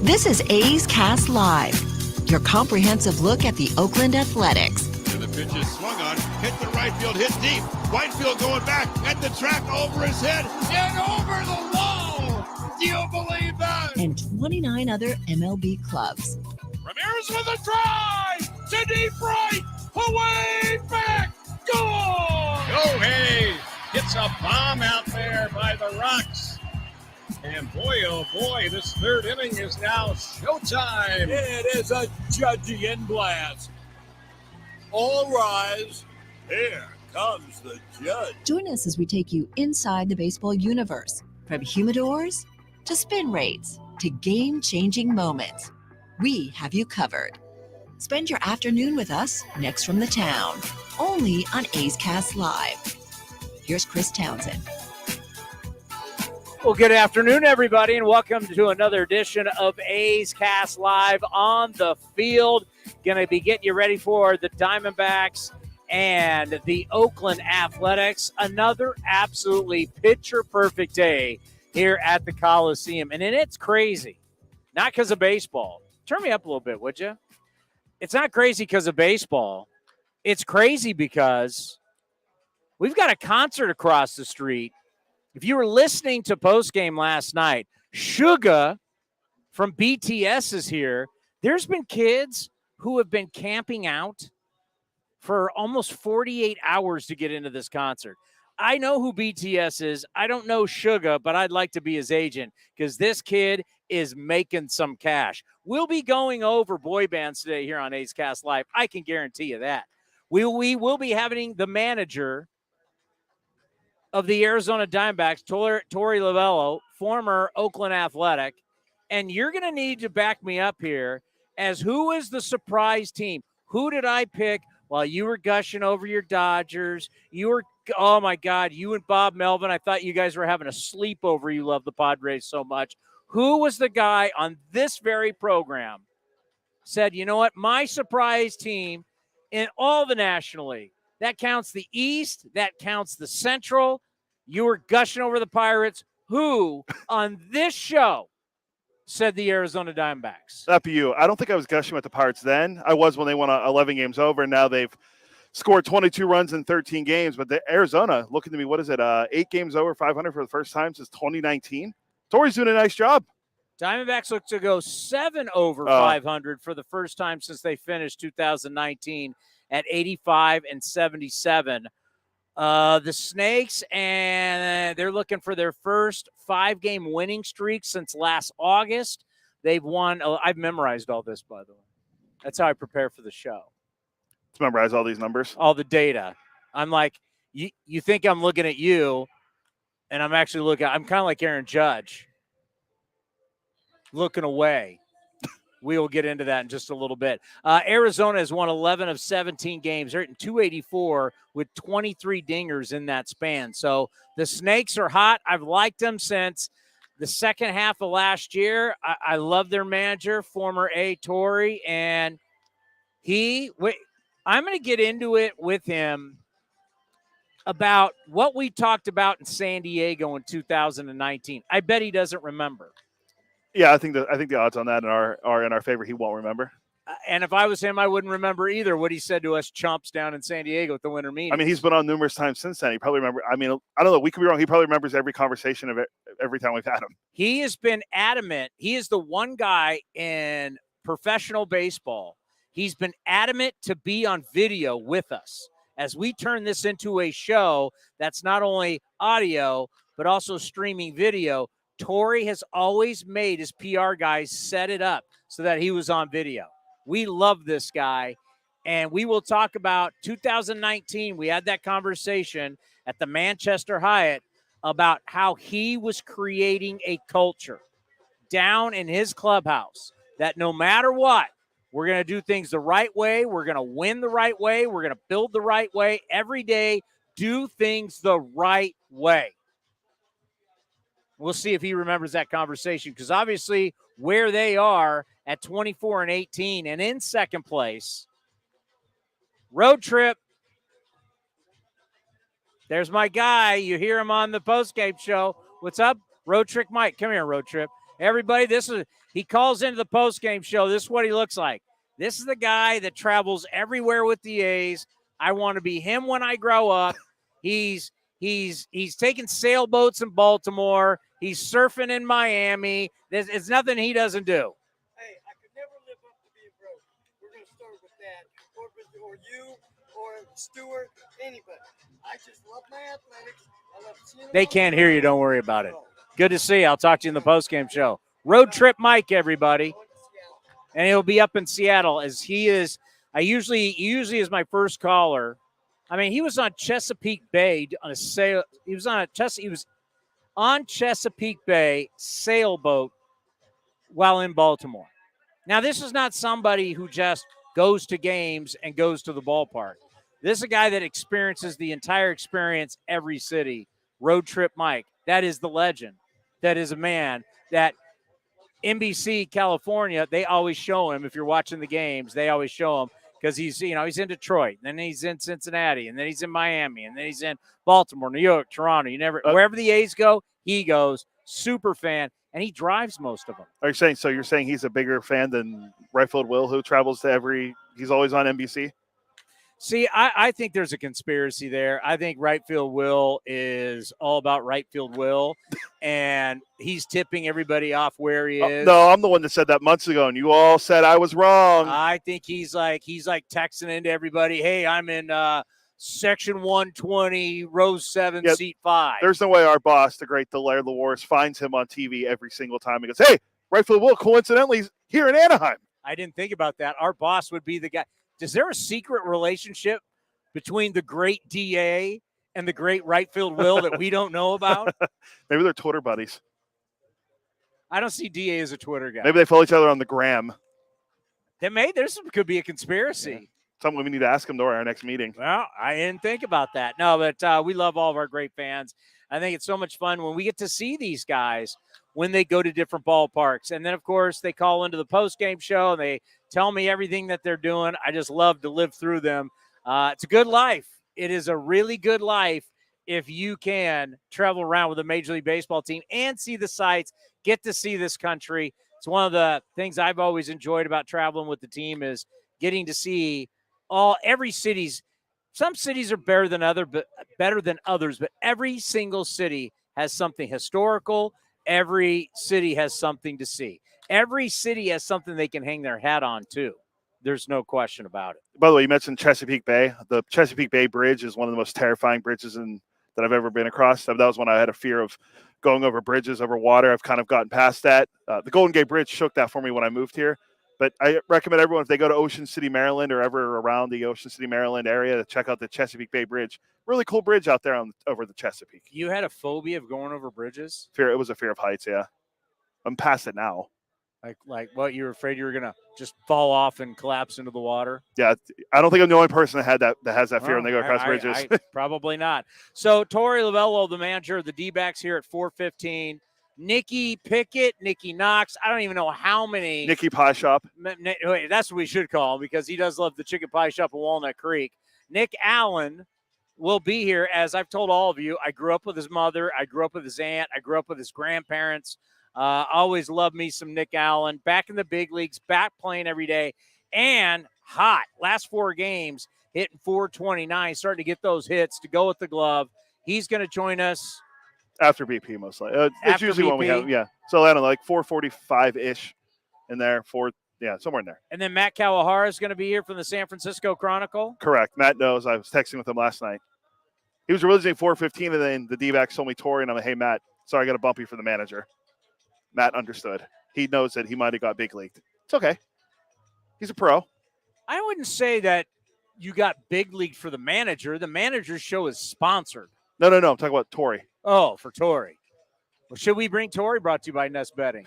This is A's Cast Live, your comprehensive look at the Oakland Athletics. And the pitch is swung on, hit the right field, hit deep. Whitefield going back at the track, over his head, and over the wall. Do you believe that? And 29 other MLB clubs. Ramirez with a drive to deep right, away back, goal! Go Hayes gets a bomb out there by the Rocks. And boy, oh boy, this third inning is now showtime. It is a Judgian blast. All rise. Here comes the judge. Join us as we take you inside the baseball universe, from humidors to spin rates to game-changing moments. We have you covered. Spend your afternoon with us next from the town, only on A's Cast Live. Here's Chris Townsend. Well, good afternoon, everybody, and welcome to another edition of A's Cast Live on the field. Going to be getting you ready for the Diamondbacks and the Oakland Athletics. Another absolutely picture-perfect day here at the Coliseum. And it's crazy, not because of baseball. Turn me up a little bit, would you? It's not crazy because of baseball. It's crazy because we've got a concert across the street. If you were listening to postgame last night, Suga from BTS is here. There's been kids who have been camping out for almost 48 hours to get into this concert. I know who BTS is. I don't know Suga, but I'd like to be his agent because this kid is making some cash. We'll be going over boy bands today here on A's Cast Live. I can guarantee you that. We will be having the manager of the Arizona Diamondbacks, Torey Lovullo, former Oakland Athletic, and you're going to need to back me up here as who is the surprise team. Who did I pick while you were gushing over your Dodgers? Oh my God, you and Bob Melvin, I thought you guys were having a sleepover. You love the Padres so much. Who was the guy on this very program said, you know what, my surprise team in all the National League, that counts the East, that counts the Central. You were gushing over the Pirates. Who on this show said the Arizona Diamondbacks? That'd be you. I don't think I was gushing with the Pirates then. I was when they won 11 games over, and now they've scored 22 runs in 13 games. But the Arizona, looking to me, 8 games over 500 for the first time since 2019? Torey's doing a nice job. Diamondbacks look to go 7 over 500 for the first time since they finished 2019 at 85 and 77. The Snakes, and they're looking for their first 5-game winning streak since last August. They've won. I've memorized all this, by the way. That's how I prepare for the show. Let's memorize all these numbers. All the data. I'm like, you think I'm looking at you, and I'm actually looking. I'm kind of like Aaron Judge, looking away. We will get into that in just a little bit. Arizona has won 11 of 17 games. They're hitting 284 with 23 dingers in that span. So the Snakes are hot. I've liked them since the second half of last year. I love their manager, former Torey, and I'm going to get into it with him about what we talked about in San Diego in 2019. I bet he doesn't remember. Yeah, I think the odds on that are in our favor. He won't remember. And if I was him, I wouldn't remember either what he said to us chumps down in San Diego at the winter meeting. I mean, he's been on numerous times since then. He probably remember. I mean, I don't know. We could be wrong. He probably remembers every conversation of it every time we've had him. He has been adamant. He is the one guy in professional baseball. He's been adamant to be on video with us as we turn this into a show that's not only audio, but also streaming video. Torey has always made his PR guys set it up so that he was on video. We love this guy, and we will talk about 2019. We had that conversation at the Manchester Hyatt about how he was creating a culture down in his clubhouse that no matter what, we're going to do things the right way. We're going to win the right way. We're going to build the right way. Every day, do things the right way. We'll see if he remembers that conversation because obviously where they are at 24 and 18 and in second place, road trip. There's my guy. You hear him on the postgame show. What's up? Road Trick Mike. Come here, Road Trip. Everybody, he calls into the post-game show. This is what he looks like. This is the guy that travels everywhere with the A's. I want to be him when I grow up. He's taking sailboats in Baltimore. He's surfing in Miami. It's nothing he doesn't do. Hey, I could never live up to being broke. We're going to start with that. Or you, or Stewart, anybody. I just love my athletics. I love seeing them. They can't hear you. Don't worry about it. Good to see you. I'll talk to you in the postgame show. Road Trip Mike, everybody. And he'll be up in Seattle as he is. He usually is my first caller. I mean, he was on Chesapeake Bay on a sail. He was on Chesapeake Bay sailboat while in Baltimore. Now, this is not somebody who just goes to games and goes to the ballpark. This is a guy that experiences the entire experience every city. Road Trip Mike. That is the legend. That is a man that NBC California, they always show him. If you're watching the games, they always show him because he's in Detroit, and then he's in Cincinnati, and then he's in Miami, and then he's in Baltimore, New York, Toronto. Wherever the A's go, he goes. Super fan, and he drives most of them. Are you saying you're saying he's a bigger fan than Right Field Will, who travels to he's always on NBC? See, I think there's a conspiracy there. I think Right Field Will is all about Right Field Will, and he's tipping everybody off where he is. No, I'm the one that said that months ago, and you all said I was wrong. I think he's like texting into everybody, hey, I'm in section 120, row 7, seat 5. There's no way our boss, the great Delaire LaWars, finds him on TV every single time. He goes, hey, Right Field Will, coincidentally, is here in Anaheim. I didn't think about that. Our boss would be the guy. Is there a secret relationship between the great DA and the great Right Field Will that we don't know about? Maybe they're Twitter buddies. I don't see DA as a Twitter guy. Maybe they follow each other on the gram. Could be a conspiracy. Yeah. Something we need to ask him during our next meeting. Well, I didn't think about that. No, but we love all of our great fans. I think it's so much fun when we get to see these guys when they go to different ballparks. And then, of course, they call into the post-game show, and they tell me everything that they're doing. I just love to live through them. It's a good life. It is a really good life if you can travel around with a Major League Baseball team and see the sights, get to see this country. It's one of the things I've always enjoyed about traveling with the team is getting to see every city's. Some cities are better than others, but every single city has something historical. Every city has something to see. Every city has something they can hang their hat on, too. There's no question about it. By the way, you mentioned Chesapeake Bay. The Chesapeake Bay Bridge is one of the most terrifying bridges that I've ever been across. That was when I had a fear of going over bridges, over water. I've kind of gotten past that. The Golden Gate Bridge shook that for me when I moved here. But I recommend everyone, if they go to Ocean City, Maryland, or ever around the Ocean City, Maryland area, to check out the Chesapeake Bay Bridge. Really cool bridge out there over the Chesapeake. You had a phobia of going over bridges? It was a fear of heights, yeah. I'm past it now. Like what? You were afraid you were going to just fall off and collapse into the water? Yeah, I don't think I'm the only person that has that fear when they go across bridges. Probably not. So, Torey Lovullo, the manager of the Dbacks here at 4:15. Nikki Pickett, Nikki Knox. I don't even know how many. Nikki Pie Shop. That's what we should call him because he does love the chicken pie shop in Walnut Creek. Nick Allen will be here. As I've told all of you, I grew up with his mother. I grew up with his aunt. I grew up with his grandparents. Always loved me some Nick Allen. Back in the big leagues, back playing every day, and hot. Last 4 games, hitting .429, starting to get those hits to go with the glove. He's going to join us. After BP, most likely. It's usually BP. when we have, yeah. So I don't know, like 4:45-ish in there, somewhere in there. And then Matt Kawahara is going to be here from the San Francisco Chronicle. Correct. Matt knows. I was texting with him last night. He was originally 4:15, and then the D-backs told me Torey, and I'm like, hey, Matt, sorry, I got to bump you for the manager. Matt understood. He knows that he might have got big leagued. It's okay. He's a pro. I wouldn't say that you got big league for the manager. The manager's show is sponsored. No. I'm talking about Torey. Oh, for Torey. Well, should we bring Torey? Brought to you by Nest Betting.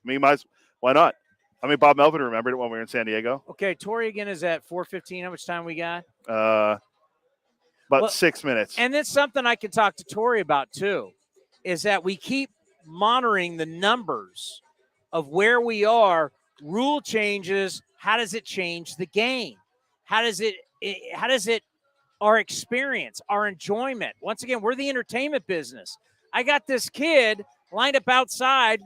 Why not? I mean, Bob Melvin remembered it when we were in San Diego. Okay, Torey again is at 4:15. How much time we got? About 6 minutes. And then something I can talk to Torey about, too, is that we keep monitoring the numbers of where we are, rule changes. How does it change the game? How does it our experience, our enjoyment? Once again, we're the entertainment business. I got this kid lined up outside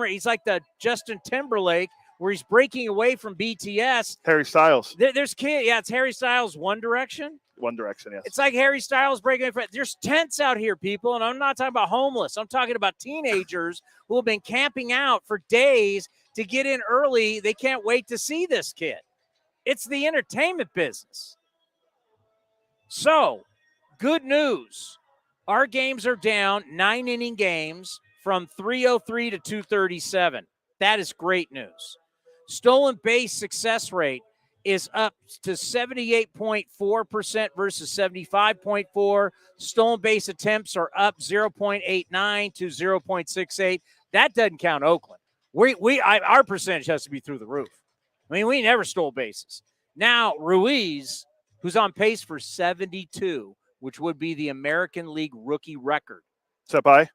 he's like the Justin Timberlake, where he's breaking away from BTS. Harry Styles. It's Harry Styles, One Direction. One Direction, yes. It's like Harry Styles breaking away. There's tents out here, people, and I'm not talking about homeless. I'm talking about teenagers who have been camping out for days to get in early. They can't wait to see this kid. It's the entertainment business. So, good news. Our games are down, 9-inning games from 303 to 237. That is great news. Stolen base success rate is up to 78.4% versus 75.4. Stolen base attempts are up 0.89 to 0.68. That doesn't count Oakland. Our percentage has to be through the roof. I mean, we never stole bases. Now, Ruiz, who's on pace for 72, which would be the American League rookie record. Step by.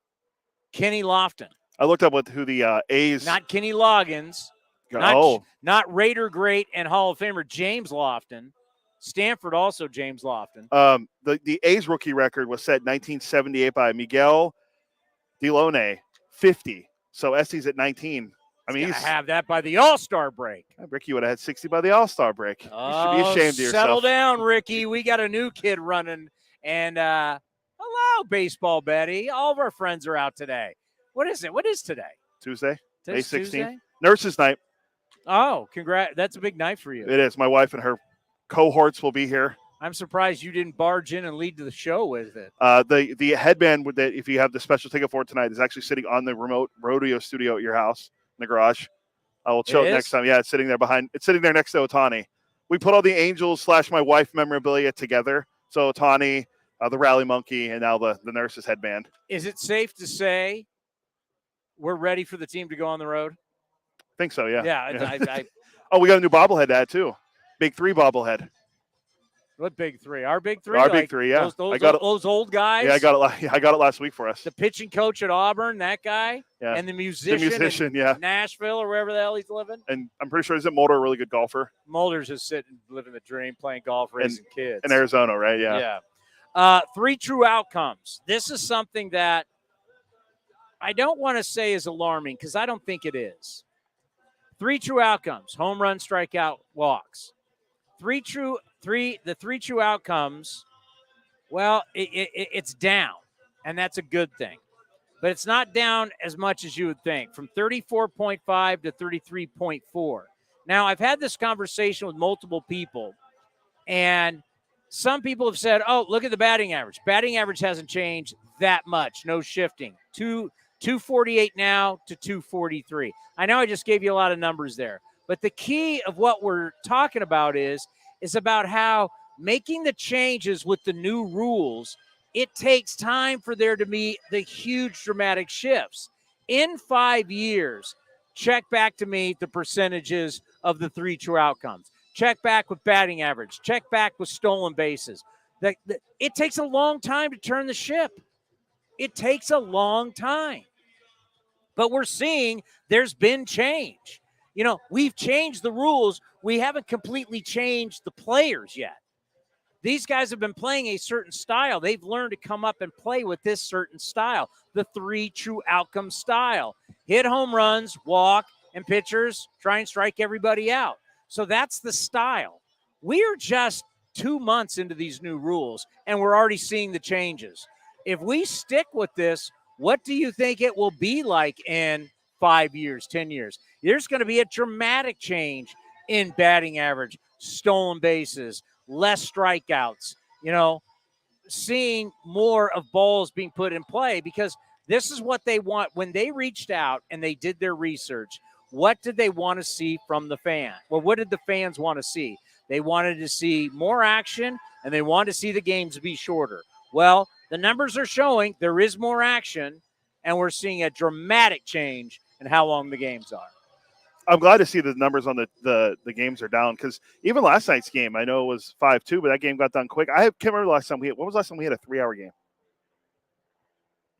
Kenny Lofton. I looked up who the A's. Not Kenny Loggins. Not Raider great and Hall of Famer James Lofton. Stanford also James Lofton. The A's rookie record was set in 1978 by Miguel Delone, 50. So Essie's at 19. I mean, he's have that by the All-Star break. Ricky would have had 60 by the All-Star break. You should be ashamed of yourself. Settle down, Ricky. We got a new kid running. And hello, Baseball Betty. All of our friends are out today. What is it? What is today? Tuesday, May 16th. Tuesday? Nurses night. Oh, congrats. That's a big night for you. It is. My wife and her cohorts will be here. I'm surprised you didn't barge in and lead to the show with it. The headband, that if you have the special ticket for tonight, is actually sitting on the remote rodeo studio at your house in the garage. I will show it next time. Yeah, it's sitting there It's sitting there next to Ohtani. We put all the Angels / my wife memorabilia together. So Ohtani, the Rally Monkey, and now the nurses headband. Is it safe to say we're ready for the team to go on the road? I think so, yeah. Yeah. We got a new bobblehead to add, too. Big 3 bobblehead. What big 3? Our big 3? Our big 3, yeah. Those old guys? Yeah, I got it last week for us. The pitching coach at Auburn, that guy? Yeah. And the musician yeah. Nashville or wherever the hell he's living? And I'm pretty sure, isn't Mulder a really good golfer? Mulder's just sitting, living the dream, playing golf, raising kids. In Arizona, right? Yeah. Yeah. 3 true outcomes. This is something that I don't want to say is alarming because I don't think it is. 3 true outcomes: home run, strikeout, walks. The 3 true outcomes. Well, it's down, and that's a good thing, but it's not down as much as you would think, from 34.5 to 33.4. Now, I've had this conversation with multiple people, and some people have said, "Oh, look at the batting average. Batting average hasn't changed that much. No shifting. 248 now to 243. I know I just gave you a lot of numbers there, but the key of what we're talking about is about how making the changes with the new rules, it takes time for there to be the huge dramatic shifts. In 5 years, check back to me the percentages of the 3 true outcomes. Check back with batting average. Check back with stolen bases. It takes a long time to turn the ship. It takes a long time. But we're seeing there's been change. You know, we've changed the rules. We haven't completely changed the players yet. These guys have been playing a certain style. They've learned to come up and play with this certain style, the 3 true outcome style. Hit home runs, walk, and pitchers try and strike everybody out. So that's the style. We are just 2 months into these new rules, and we're already seeing the changes. If we stick with this, what do you think it will be like in 5 years, 10 years? There's going to be a dramatic change in batting average, stolen bases, less strikeouts, seeing more of balls being put in play, because this is what they want. When they reached out and they did their research, what did they want to see from the fan? Well, what did the fans want to see? They wanted to see more action, and they wanted to see the games be shorter. Well, the numbers are showing there is more action, and we're seeing a dramatic change in how long the games are. I'm glad to see the numbers on the games are down, because even last night's game, I know it was 5-2, but that game got done quick. I can't remember last time when was the last time we had a 3-hour game?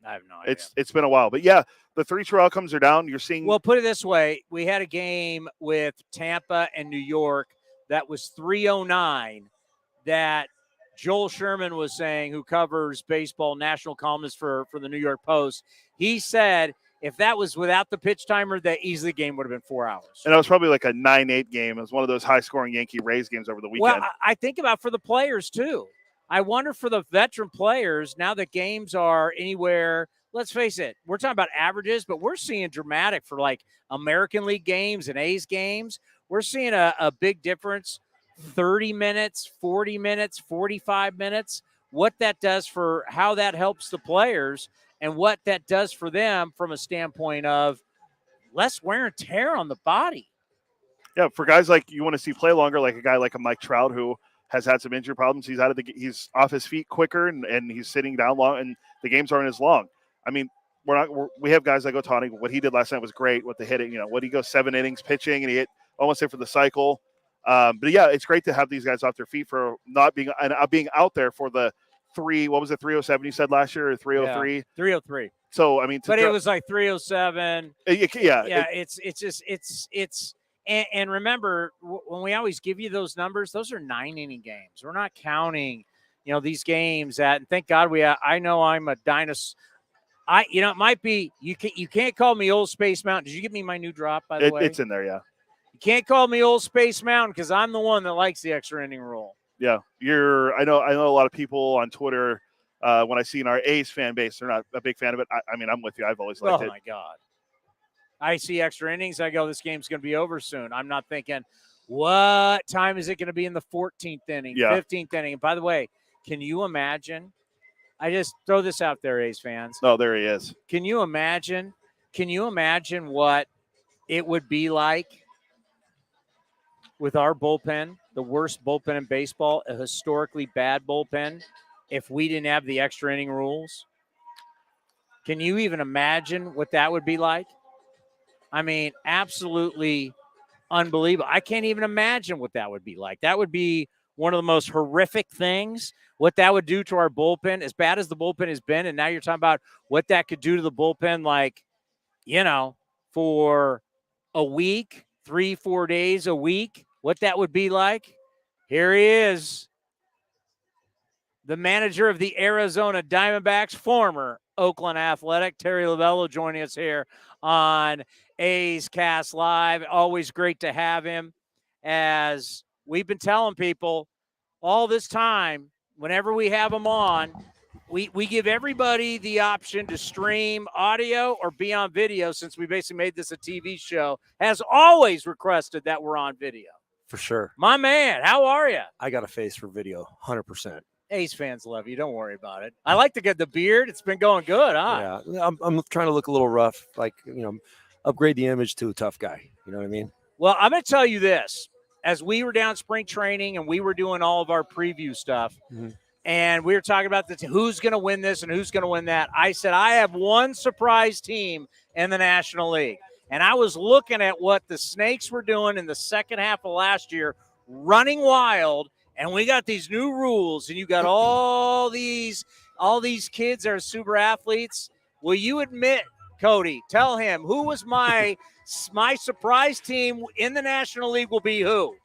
I have no idea. It's been a while, but yeah, the 3 true outcomes are down. You're seeing. Well, put it this way: we had a game with Tampa and New York that was 309. That Joel Sherman was saying, who covers baseball, national columnist for the New York Post. He said if that was without the pitch timer, that easily game would have been 4 hours. And that was probably like a 9-8 game. It was one of those high-scoring Yankee-Rays games over the weekend. Well, I think about for the players, too. I wonder for the veteran players, now that games are anywhere, let's face it, we're talking about averages, but we're seeing dramatic for like American League games and A's games. We're seeing a big difference, 30 minutes, 40 minutes, 45 minutes, what that does for how that helps the players and what that does for them from a standpoint of less wear and tear on the body. Yeah, for guys like you want to see play longer, like a guy like a Mike Trout who has had some injury problems. He's off his feet quicker and he's sitting down long, and the games aren't as long. I mean, we have guys like Ohtani. What he did last night was great with the hitting. What he goes 7 innings pitching, and he hit almost hit for the cycle. But yeah, it's great to have these guys off their feet for not being out there for the 307 you said last year, or 303? Yeah, 303. So I mean, but it was like 307. Yeah. It's and remember when we always give you those numbers, those are 9-inning games. We're not counting, these games and thank God I know I'm a dinosaur. It might be you can't call me Old Space Mountain. Did you give me my new drop, by the way? It's in there, yeah. You can't call me Old Space Mountain because I'm the one that likes the extra inning rule. Yeah, I know a lot of people on Twitter. When I see in our A's fan base, they're not a big fan of it. I mean, I'm with you. I've always liked it. Oh my God! I see extra innings. I go, this game's going to be over soon. I'm not thinking, what time is it going to be in the 14th inning, 15th inning? And by the way, can you imagine? I just throw this out there, A's fans. Oh, there he is. Can you imagine what it would be like with our bullpen, the worst bullpen in baseball, a historically bad bullpen, if we didn't have the extra inning rules? Can you even imagine what that would be like? I mean, absolutely unbelievable. I can't even imagine what that would be like. That would be one of the most horrific things, what that would do to our bullpen, as bad as the bullpen has been. And now you're talking about what that could do to the bullpen, like, for a week, 3-4 days a week, what that would be like. Here he is, the manager of the Arizona Diamondbacks, former Oakland Athletic, Terry Lovullo, joining us here on A's Cast Live. Always great to have him. As we've been telling people all this time, whenever we have him on, we give everybody the option to stream audio or be on video, since we basically made this a TV show, has always requested that we're on video. For sure. My man, how are you? I got a face for video, 100%. A's fans love you. Don't worry about it. I like to get the beard. It's been going good, huh? Yeah, I'm trying to look a little rough, like, upgrade the image to a tough guy. You know what I mean? Well, I'm going to tell you this. As we were down spring training and we were doing all of our preview stuff, and we were talking about who's going to win this and who's going to win that, I said, I have one surprise team in the National League. And I was looking at what the Snakes were doing in the second half of last year, running wild. And we got these new rules, and you got all these kids that are super athletes. Will you admit, Cody, tell him who was my surprise team in the National League will be who?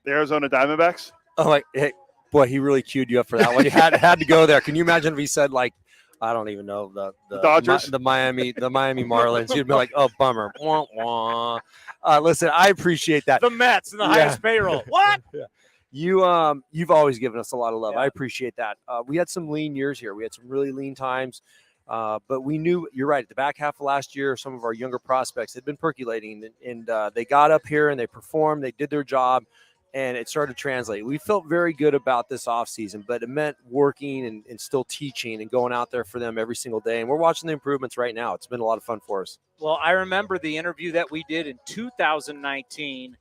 The Arizona Diamondbacks? Oh, hey, boy, he really queued you up for that one. You had to go there. Can you imagine if he said, like, I don't even know, the Dodgers, the Miami Marlins? You'd be like, oh, bummer. Wah, wah. Listen, I appreciate that. The Mets and the highest payroll. What? Yeah. You've always given us a lot of love. Yeah. I appreciate that. We had some lean years here. We had some really lean times, but we knew, you're right, at the back half of last year, some of our younger prospects had been percolating, and they got up here and they performed. They did their job, and it started to translate. We felt very good about this offseason, but it meant working and still teaching and going out there for them every single day. And we're watching the improvements right now. It's been a lot of fun for us. Well, I remember the interview that we did in 2019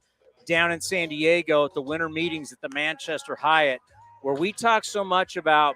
down in San Diego at the winter meetings at the Manchester Hyatt, where we talked so much about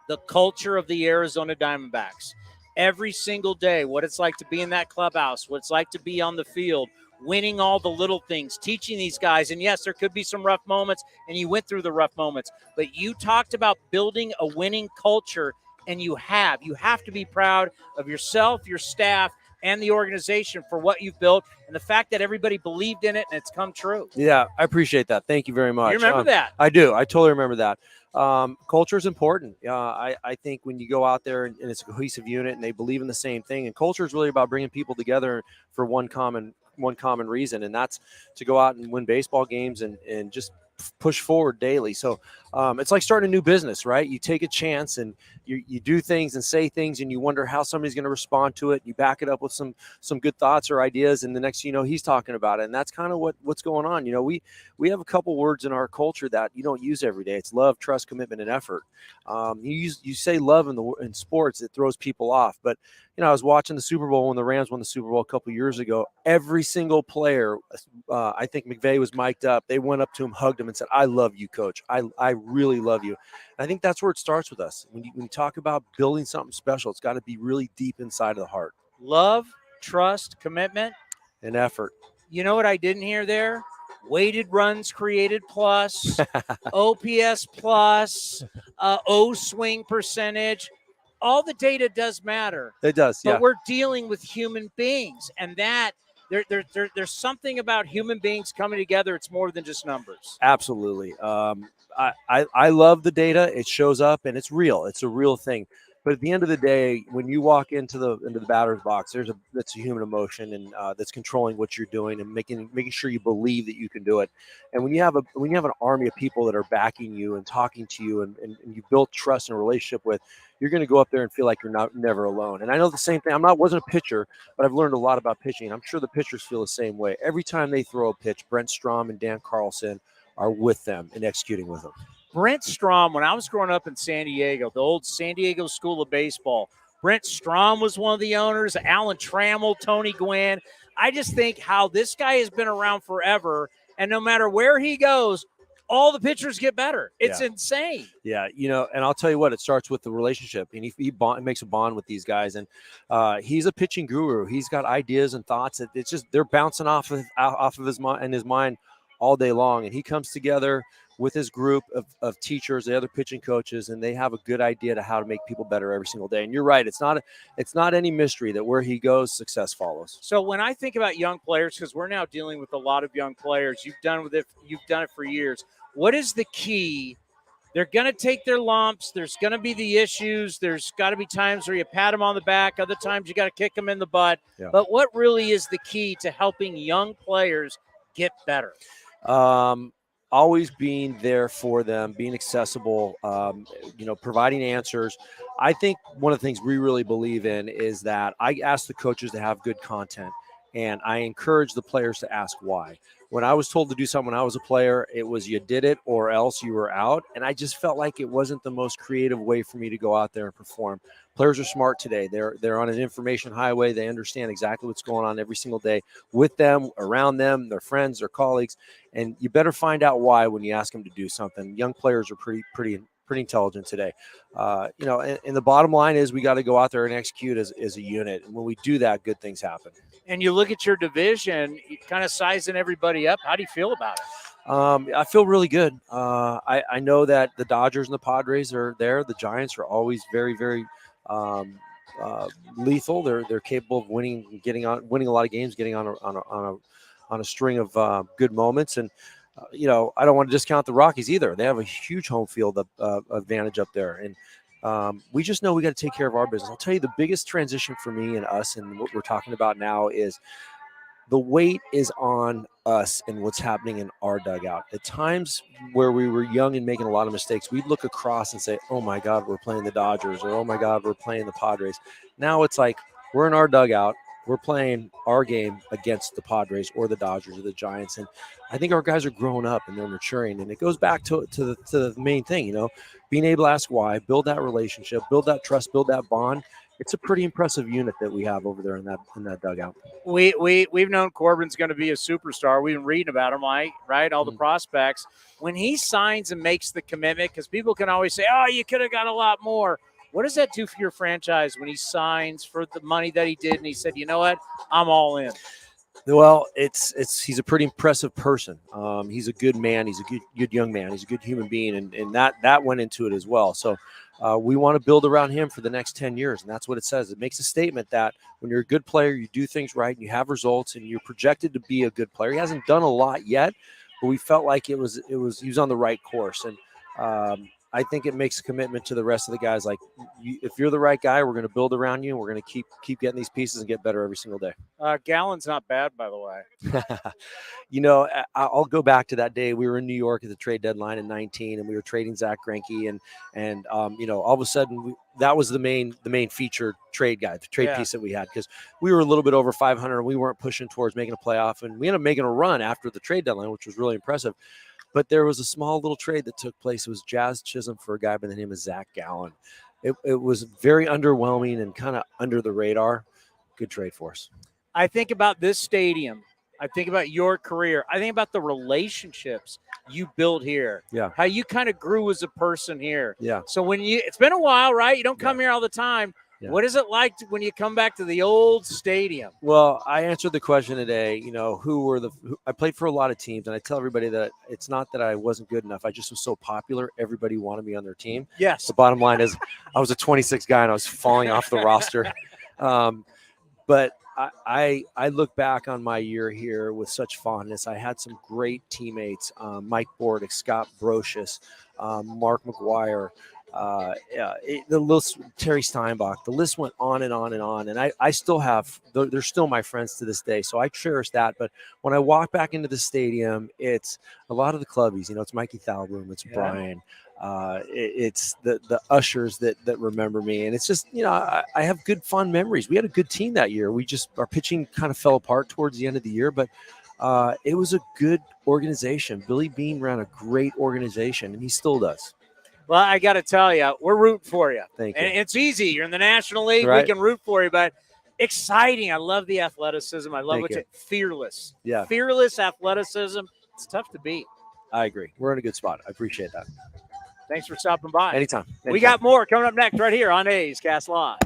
the culture of the Arizona Diamondbacks. Every single day, what it's like to be in that clubhouse, what it's like to be on the field, winning all the little things, teaching these guys. And yes, there could be some rough moments, and you went through the rough moments, but you talked about building a winning culture, and you have to be proud of yourself, your staff, and the organization for what you've built and the fact that everybody believed in it and it's come true. Yeah, I appreciate that. Thank you very much. You remember that? I do. I totally remember that. Culture is important. I think when you go out there and it's a cohesive unit and they believe in the same thing, and culture is really about bringing people together for one common reason, and that's to go out and win baseball games and just push forward daily. So it's like starting a new business, right? You take a chance and you do things and say things and you wonder how somebody's going to respond to it. You back it up with some good thoughts or ideas, and the next you know he's talking about it. And that's kind of what's going on. You know, we have a couple words in our culture that you don't use every day. It's love, trust, commitment, and effort. You say love in sports, it throws people off. But you know, I was watching the Super Bowl when the Rams won the Super Bowl a couple years ago. Every single player, I think McVay was mic'd up. They went up to him, hugged him, and said, "I love you, coach. I really love you." And I think that's where it starts with us. When you talk about building something special, it's got to be really deep inside of the heart. Love, trust, commitment, and effort. You know what I didn't hear there? Weighted runs created plus, OPS plus, O-swing percentage. All the data does matter. It does, yeah. But we're dealing with human beings, and that there's something about human beings coming together. It's more than just numbers. Absolutely. I love the data. It shows up, and it's real. It's a real thing. But at the end of the day, when you walk into the batter's box, that's a human emotion, and that's controlling what you're doing and making sure you believe that you can do it. And when you have an army of people that are backing you and talking to you, and you build trust and a relationship with, you're going to go up there and feel like you're never alone. And I know the same thing. Wasn't a pitcher, but I've learned a lot about pitching. I'm sure the pitchers feel the same way. Every time they throw a pitch, Brent Strom and Dan Carlson are with them and executing with them. Brent Strom, when I was growing up in San Diego, the old San Diego School of Baseball, Brent Strom was one of the owners, Alan Trammell, Tony Gwynn. I just think how this guy has been around forever, and no matter where he goes, all the pitchers get better. It's insane. Yeah, you know, and I'll tell you what, it starts with the relationship, and he makes a bond with these guys, and he's a pitching guru. He's got ideas and thoughts that it's just they're bouncing off of his mind all day long, and he comes together with his group of teachers, the other pitching coaches, and they have a good idea to how to make people better every single day. And you're right, it's not any mystery that where he goes, success follows. So when I think about young players, because we're now dealing with a lot of young players, you've done it for years. What is the key? They're going to take their lumps. There's going to be the issues. There's got to be times where you pat them on the back. Other times you got to kick them in the butt. Yeah. But what really is the key to helping young players get better? Always being there for them, being accessible, providing answers. I think one of the things we really believe in is that I ask the coaches to have good content, and I encourage the players to ask why. When I was told to do something when I was a player, it was you did it or else you were out. And I just felt like it wasn't the most creative way for me to go out there and perform. Players are smart today. They're on an information highway. They understand exactly what's going on every single day with them, around them, their friends, their colleagues. And you better find out why when you ask them to do something. Young players are pretty intelligent today. And the bottom line is we got to go out there and execute as a unit. And when we do that, good things happen. And you look at your division, kind of sizing everybody up. How do you feel about it? I feel really good. I know that the Dodgers and the Padres are there. The Giants are always very, very lethal. They're capable of winning a lot of games, getting on a string of good moments. And I don't want to discount the Rockies either. They have a huge home field advantage up there. And we just know we got to take care of our business. I'll tell you the biggest transition for me and us and what we're talking about now is the weight is on us and what's happening in our dugout. At times where we were young and making a lot of mistakes, we'd look across and say, oh my God, we're playing the Dodgers, or oh my God, we're playing the Padres. Now it's like we're in our dugout. We're playing our game against the Padres or the Dodgers or the Giants. And I think our guys are growing up and they're maturing. And it goes back to the main thing, being able to ask why, build that relationship, build that trust, build that bond. It's a pretty impressive unit that we have over there in that dugout. We've known Corbin's going to be a superstar. We've been reading about him, right? All the prospects. When he signs and makes the commitment, because people can always say, oh, you could have got a lot more. What does that do for your franchise when he signs for the money that he did and he said, you know what, I'm all in? Well, he's a pretty impressive person. He's a good man. He's a good young man. He's a good human being, and that went into it as well. So we want to build around him for the next 10 years. And that's what it says. It makes a statement that when you're a good player, you do things right and you have results and you're projected to be a good player. He hasn't done a lot yet, but we felt like he was on the right course. And I think it makes a commitment to the rest of the guys. Like, if you're the right guy, we're going to build around you and we're going to keep getting these pieces and get better every single day. Gallon's not bad, by the way. I'll go back to that day. We were in New York at the trade deadline in 19, and we were trading Zach Greinke, and all of a sudden that was the main feature trade guy, the trade piece that we had, because we were a little bit over 500 and we weren't pushing towards making a playoff, and we ended up making a run after the trade deadline, which was really impressive. But there was a small little trade that took place. It was Jazz Chisholm for a guy by the name of Zach Gallen. It was very underwhelming and kind of under the radar. Good trade for us. I think about this stadium. I think about your career. I think about the relationships you built here. Yeah. How you kind of grew as a person here. Yeah. So it's been a while, right? You don't come here all the time. Yeah. What is it like when you come back to the old stadium? Well, I answered the question today, I played for a lot of teams, and I tell everybody that it's not that I wasn't good enough. I just was so popular. Everybody wanted me on their team. Yes. The bottom line is I was a 26 guy and I was falling off the roster. But I look back on my year here with such fondness. I had some great teammates, Mike Bordick, Scott Brocious, Mark McGuire, the list, Terry Steinbach. The list went on and on and on. And I still have, they're still my friends to this day. So I cherish that. But when I walk back into the stadium, it's a lot of the clubbies. It's Mikey Thalbroom, it's Brian. It's the ushers that remember me. And it's just, I have good, fun memories. We had a good team that year. Our pitching kind of fell apart towards the end of the year, but it was a good organization. Billy Bean ran a great organization, and he still does. Well, I got to tell you, we're rooting for you. Thank you. And it's easy. You're in the National League. Right. We can root for you, but exciting. I love the athleticism. I love Thank you. fearless. Yeah. Fearless athleticism. It's tough to beat. I agree. We're in a good spot. I appreciate that. Thanks for stopping by. Anytime. We got more coming up next right here on A's Cast Live.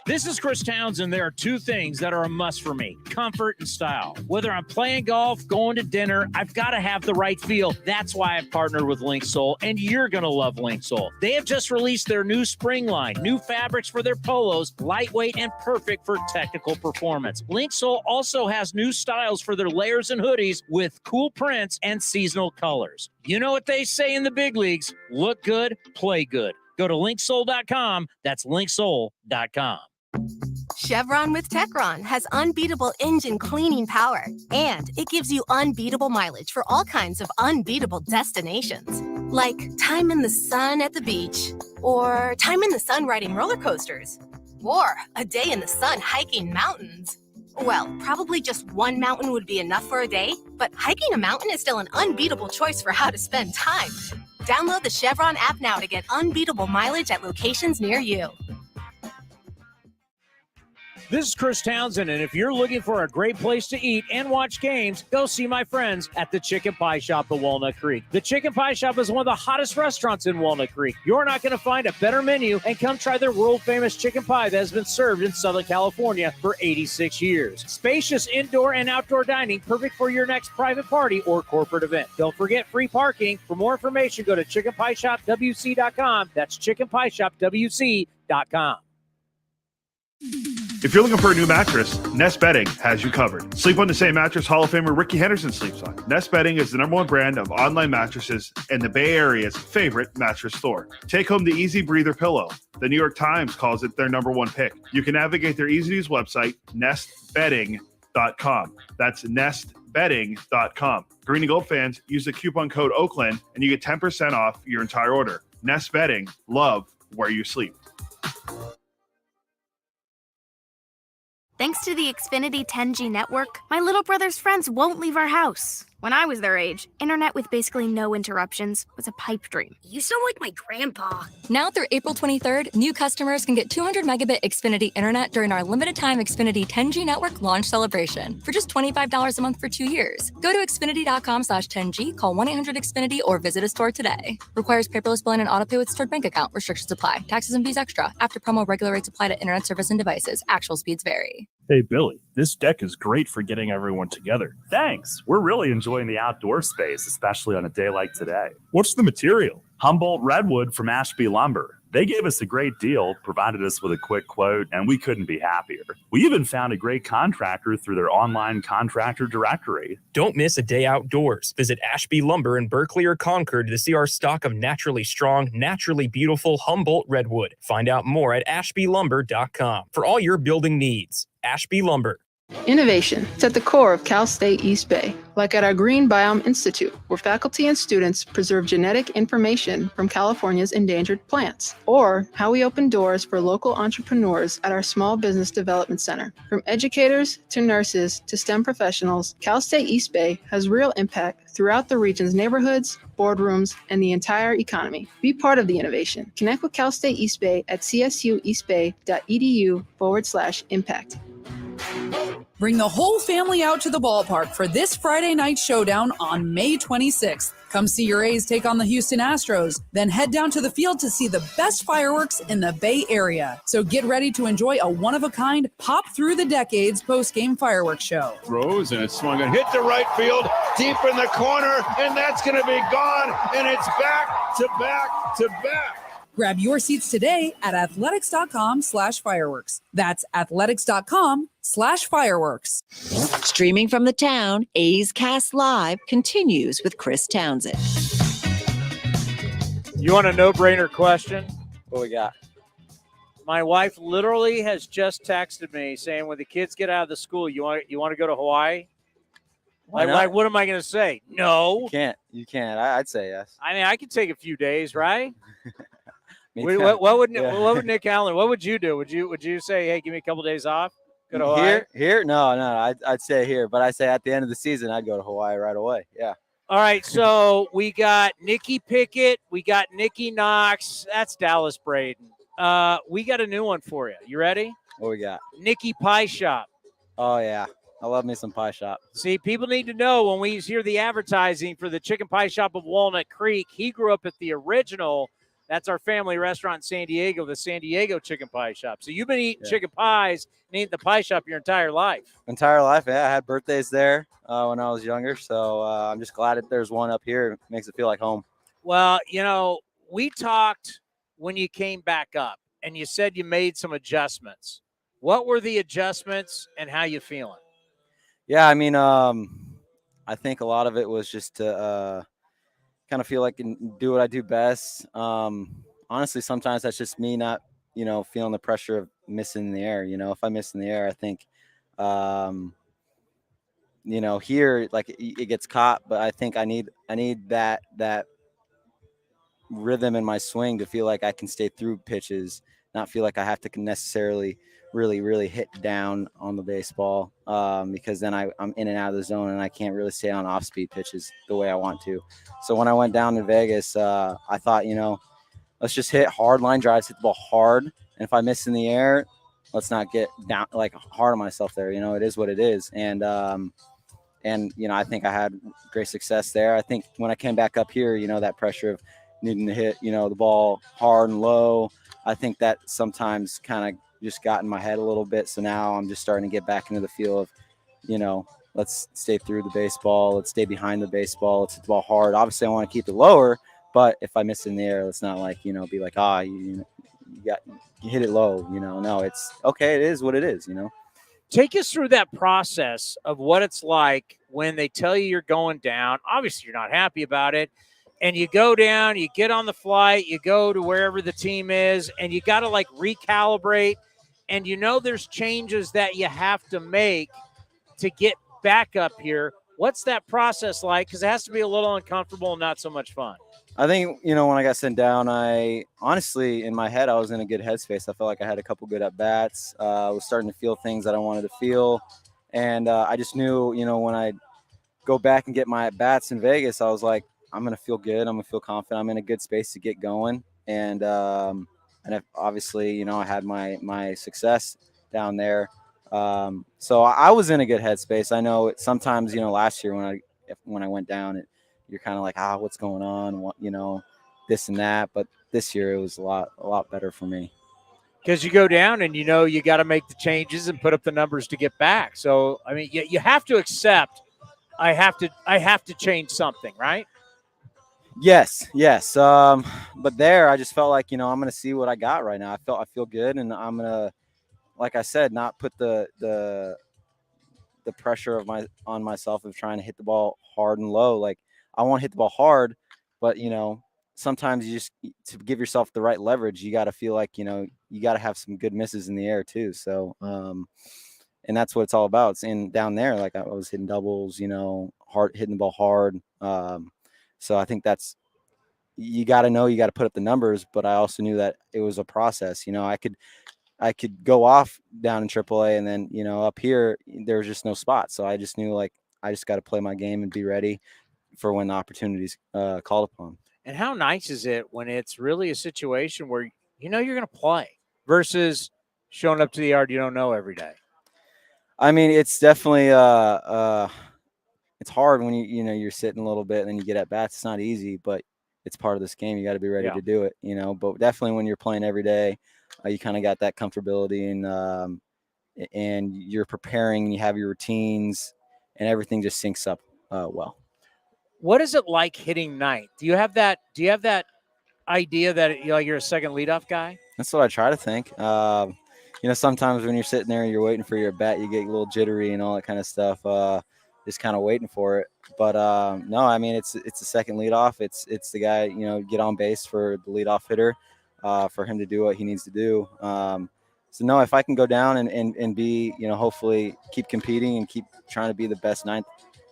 This is Chris Townsend. There are two things that are a must for me: comfort and style. Whether I'm playing golf, going to dinner, I've got to have the right feel. That's why I've partnered with Linksole, and you're going to love Linksole. They have just released their new spring line, new fabrics for their polos, lightweight and perfect for technical performance. Linksole also has new styles for their layers and hoodies with cool prints and seasonal colors. You know what they say in the big leagues: look good, play good. Go to linksole.com. That's linksole.com. Chevron with Techron has unbeatable engine cleaning power, and it gives you unbeatable mileage for all kinds of unbeatable destinations, like time in the sun at the beach, or time in the sun riding roller coasters, or a day in the sun hiking mountains. Well, probably just one mountain would be enough for a day, but hiking a mountain is still an unbeatable choice for how to spend time. Download the Chevron app now to get unbeatable mileage at locations near you. This is Chris Townsend, and if you're looking for a great place to eat and watch games, go see my friends at the Chicken Pie Shop at Walnut Creek. The Chicken Pie Shop is one of the hottest restaurants in Walnut Creek. You're not going to find a better menu, and come try their world-famous chicken pie that has been served in Southern California for 86 years. Spacious indoor and outdoor dining, perfect for your next private party or corporate event. Don't forget free parking. For more information, go to chickenpieshopwc.com. That's chickenpieshopwc.com. If you're looking for a new mattress, Nest Bedding has you covered. Sleep on the same mattress Hall of Famer Ricky Henderson sleeps on. Nest Bedding is the #1 brand of online mattresses and the Bay Area's favorite mattress store. Take home the Easy Breather pillow. The New York Times calls it their #1 pick. You can navigate their easy-to-use website, nestbedding.com. That's nestbedding.com. Green and Gold fans, use the coupon code Oakland and you get 10% off your entire order. Nest Bedding, love where you sleep. Thanks to the Xfinity 10G network, my little brother's friends won't leave our house. When I was their age, internet with basically no interruptions was a pipe dream. You sound like my grandpa. Now through April 23rd, new customers can get 200 megabit Xfinity internet during our limited time Xfinity 10G network launch celebration for just $25 a month for 2 years. Go to Xfinity.com/10G, call 1-800-XFINITY, or visit a store today. Requires paperless billing and autopay with stored bank account. Restrictions apply. Taxes and fees extra. After promo, regular rates apply to internet service and devices. Actual speeds vary. Hey, Billy, this deck is great for getting everyone together. Thanks. We're really enjoying the outdoor space, especially on a day like today. What's the material? Humboldt redwood from Ashby Lumber. They gave us a great deal, provided us with a quick quote, and we couldn't be happier. We even found a great contractor through their online contractor directory. Don't miss a day outdoors. Visit Ashby Lumber in Berkeley or Concord to see our stock of naturally strong, naturally beautiful Humboldt redwood. Find out more at ashbylumber.com for all your building needs. Ashby Lumber. Innovation is at the core of Cal State East Bay, like at our Green Biome Institute, where faculty and students preserve genetic information from California's endangered plants, or how we open doors for local entrepreneurs at our Small Business Development Center. From educators to nurses to STEM professionals, Cal State East Bay has real impact throughout the region's neighborhoods, boardrooms, and the entire economy. Be part of the innovation. Connect with Cal State East Bay at csueastbay.edu/impact. Bring the whole family out to the ballpark for this Friday night showdown on May 26th. Come see your A's take on the Houston Astros, then head down to the field to see the best fireworks in the Bay Area. So get ready to enjoy a one-of-a-kind, pop-through-the-decades post-game fireworks show. Throws, and it's swung and hit to right field, deep in the corner, and that's going to be gone, and it's back to back to back. Grab your seats today at athletics.com/fireworks. That's athletics.com/fireworks. Streaming from the town, A's Cast Live continues with Chris Townsend. You want a no-brainer question? What we got? My wife literally has just texted me saying, when the kids get out of the school, you want to go to Hawaii? Like, what am I going to say? No. You can't. I'd say yes. I mean, I could take a few days, right? What would Nick Allen? What would you do? Would you say, hey, give me a couple days off? Go to Hawaii? Here? No. I'd say here, but I say at the end of the season, I'd go to Hawaii right away. Yeah. All right. So we got Nikki Pickett. We got Nikki Knox. That's Dallas Braden. We got a new one for you. You ready? What we got? Nikki Pie Shop. Oh, yeah. I love me some Pie Shop. See, people need to know when we hear the advertising for the Chicken Pie Shop of Walnut Creek, he grew up at the original. That's our family restaurant in San Diego, the San Diego Chicken Pie Shop. So you've been eating chicken pies and eating the pie shop your entire life. Yeah. I had birthdays there when I was younger. So I'm just glad that there's one up here. It makes it feel like home. Well, we talked when you came back up, and you said you made some adjustments. What were the adjustments, and how you feeling? Yeah, I mean, I think a lot of it was just to kind of feel like I can do what I do best. Honestly, sometimes that's just me not, feeling the pressure of missing in the air. If I miss in the air, I think, here, like it gets caught, but I think I need that rhythm in my swing to feel like I can stay through pitches, not feel like I have to necessarily really hit down on the baseball, because then I'm in and out of the zone and I can't really stay on off-speed pitches the way I want to. So when I went down to Vegas, I thought, let's just hit hard line drives, hit the ball hard. And if I miss in the air, let's not get down like hard on myself there. It is what it is. And I think I had great success there. I think when I came back up here, that pressure of needing to hit, the ball hard and low, I think that sometimes kind of just got in my head a little bit. So now I'm just starting to get back into the feel of, let's stay through the baseball. Let's stay behind the baseball. Let's hit the ball hard. Obviously I want to keep it lower, but if I miss it in the air, let's not be like, you hit it low, no, it's okay. It is what it is, Take us through that process of what it's like when they tell you you're going down. Obviously you're not happy about it. And you go down, you get on the flight, you go to wherever the team is, and you got to recalibrate. And there's changes that you have to make to get back up here. What's that process like? Because it has to be a little uncomfortable and not so much fun. I think, when I got sent down, I honestly, in my head, I was in a good headspace. I felt like I had a couple good at-bats. I was starting to feel things that I wanted to feel. And I just knew, when I go back and get my at-bats in Vegas, I was like, I'm going to feel good. I'm going to feel confident. I'm in a good space to get going. And obviously, I had my success down there. So I was in a good headspace. I know sometimes, last year when I went down, you're kind of like, what's going on? This and that. But this year it was a lot better for me. Because you go down and you got to make the changes and put up the numbers to get back. So, I mean, you have to accept I have to change something, right? Yes. But there, I just felt like, I'm going to see what I got right now. I feel good, and I'm going to, like I said, not put the pressure on myself of trying to hit the ball hard and low. Like, I want to hit the ball hard, but sometimes you just, to give yourself the right leverage, you got to feel like, you got to have some good misses in the air too. So, and that's what it's all about. And down there, like, I was hitting doubles, hitting the ball hard. So I think you got to put up the numbers, but I also knew that it was a process. I could go off down in AAA, and then, up here, there was just no spot. So I just knew, like, I just got to play my game and be ready for when the opportunity's called upon. And how nice is it when it's really a situation where you're going to play versus showing up to the yard you don't know every day? I mean, it's definitely it's hard when you're sitting a little bit and then you get at bats. It's not easy, but it's part of this game. You got to be ready to do it, But definitely when you're playing every day, you kind of got that comfortability, and you're preparing, and you have your routines, and everything just syncs up well. What is it like hitting ninth? Do you have that idea that you're a second leadoff guy? That's what I try to think. Sometimes when you're sitting there and you're waiting for your bat, you get a little jittery and all that kind of stuff. Just kind of waiting for it. But no, I mean, it's the second leadoff. It's the guy, get on base for the leadoff hitter, for him to do what he needs to do. So no, if I can go down and be, hopefully keep competing and keep trying to be the best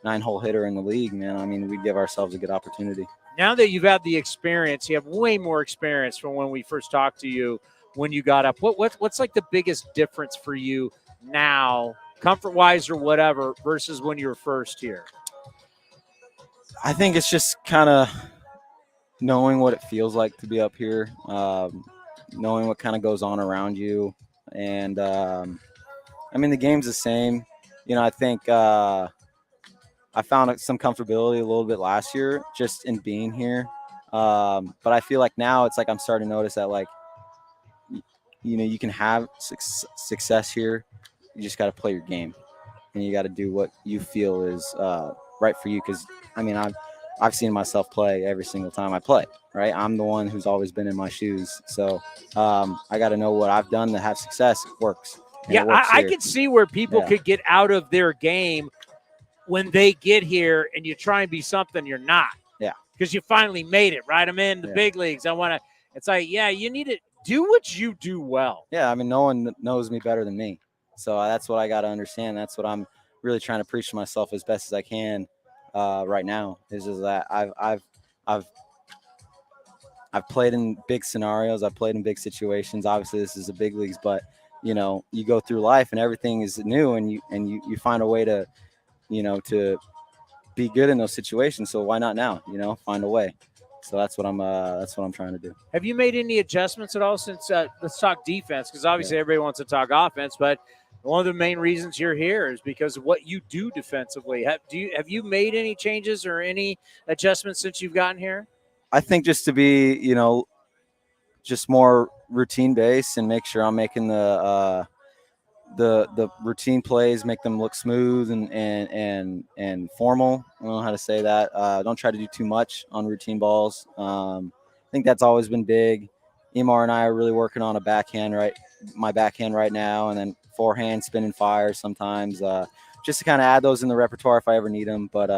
nine-hole hitter in the league, man, I mean, we'd give ourselves a good opportunity. Now that you've had the experience, you have way more experience from when we first talked to you when you got up. What's like the biggest difference for you now, comfort-wise or whatever, versus when you were first here? I think it's just kind of knowing what it feels like to be up here, knowing what kind of goes on around you. And, I mean, the game's the same. I think I found some comfortability a little bit last year just in being here. But I feel like now it's like I'm starting to notice that, like, you can have success here. You just got to play your game, and you got to do what you feel is right for you. Because, I mean, I've seen myself play every single time I play, right? I'm the one who's always been in my shoes. So I got to know what I've done to have success. It works. Yeah, I can see where people could get out of their game when they get here and you try and be something you're not. Yeah. Because you finally made it, right? I'm in the big leagues. It's like, you need to do what you do well. Yeah, I mean, no one knows me better than me. So that's what I got to understand. That's what I'm really trying to preach to myself as best as I can right now, is that I've played in big scenarios. I've played in big situations. Obviously, this is the big leagues, but, you go through life and everything is new, and you find a way to, to be good in those situations. So why not now, find a way. So that's what I'm trying to do. Have you made any adjustments at all since let's talk defense? Because obviously everybody wants to talk offense, but one of the main reasons you're here is because of what you do defensively. Have you made any changes or any adjustments since you've gotten here? I think just to be, just more routine based and make sure I'm making the routine plays, make them look smooth and formal. I don't know how to say that. Don't try to do too much on routine balls. I think that's always been big. Emar and I are really working on my backhand right now, and then forehand, spin and fire sometimes, just to kind of add those in the repertoire if I ever need them. But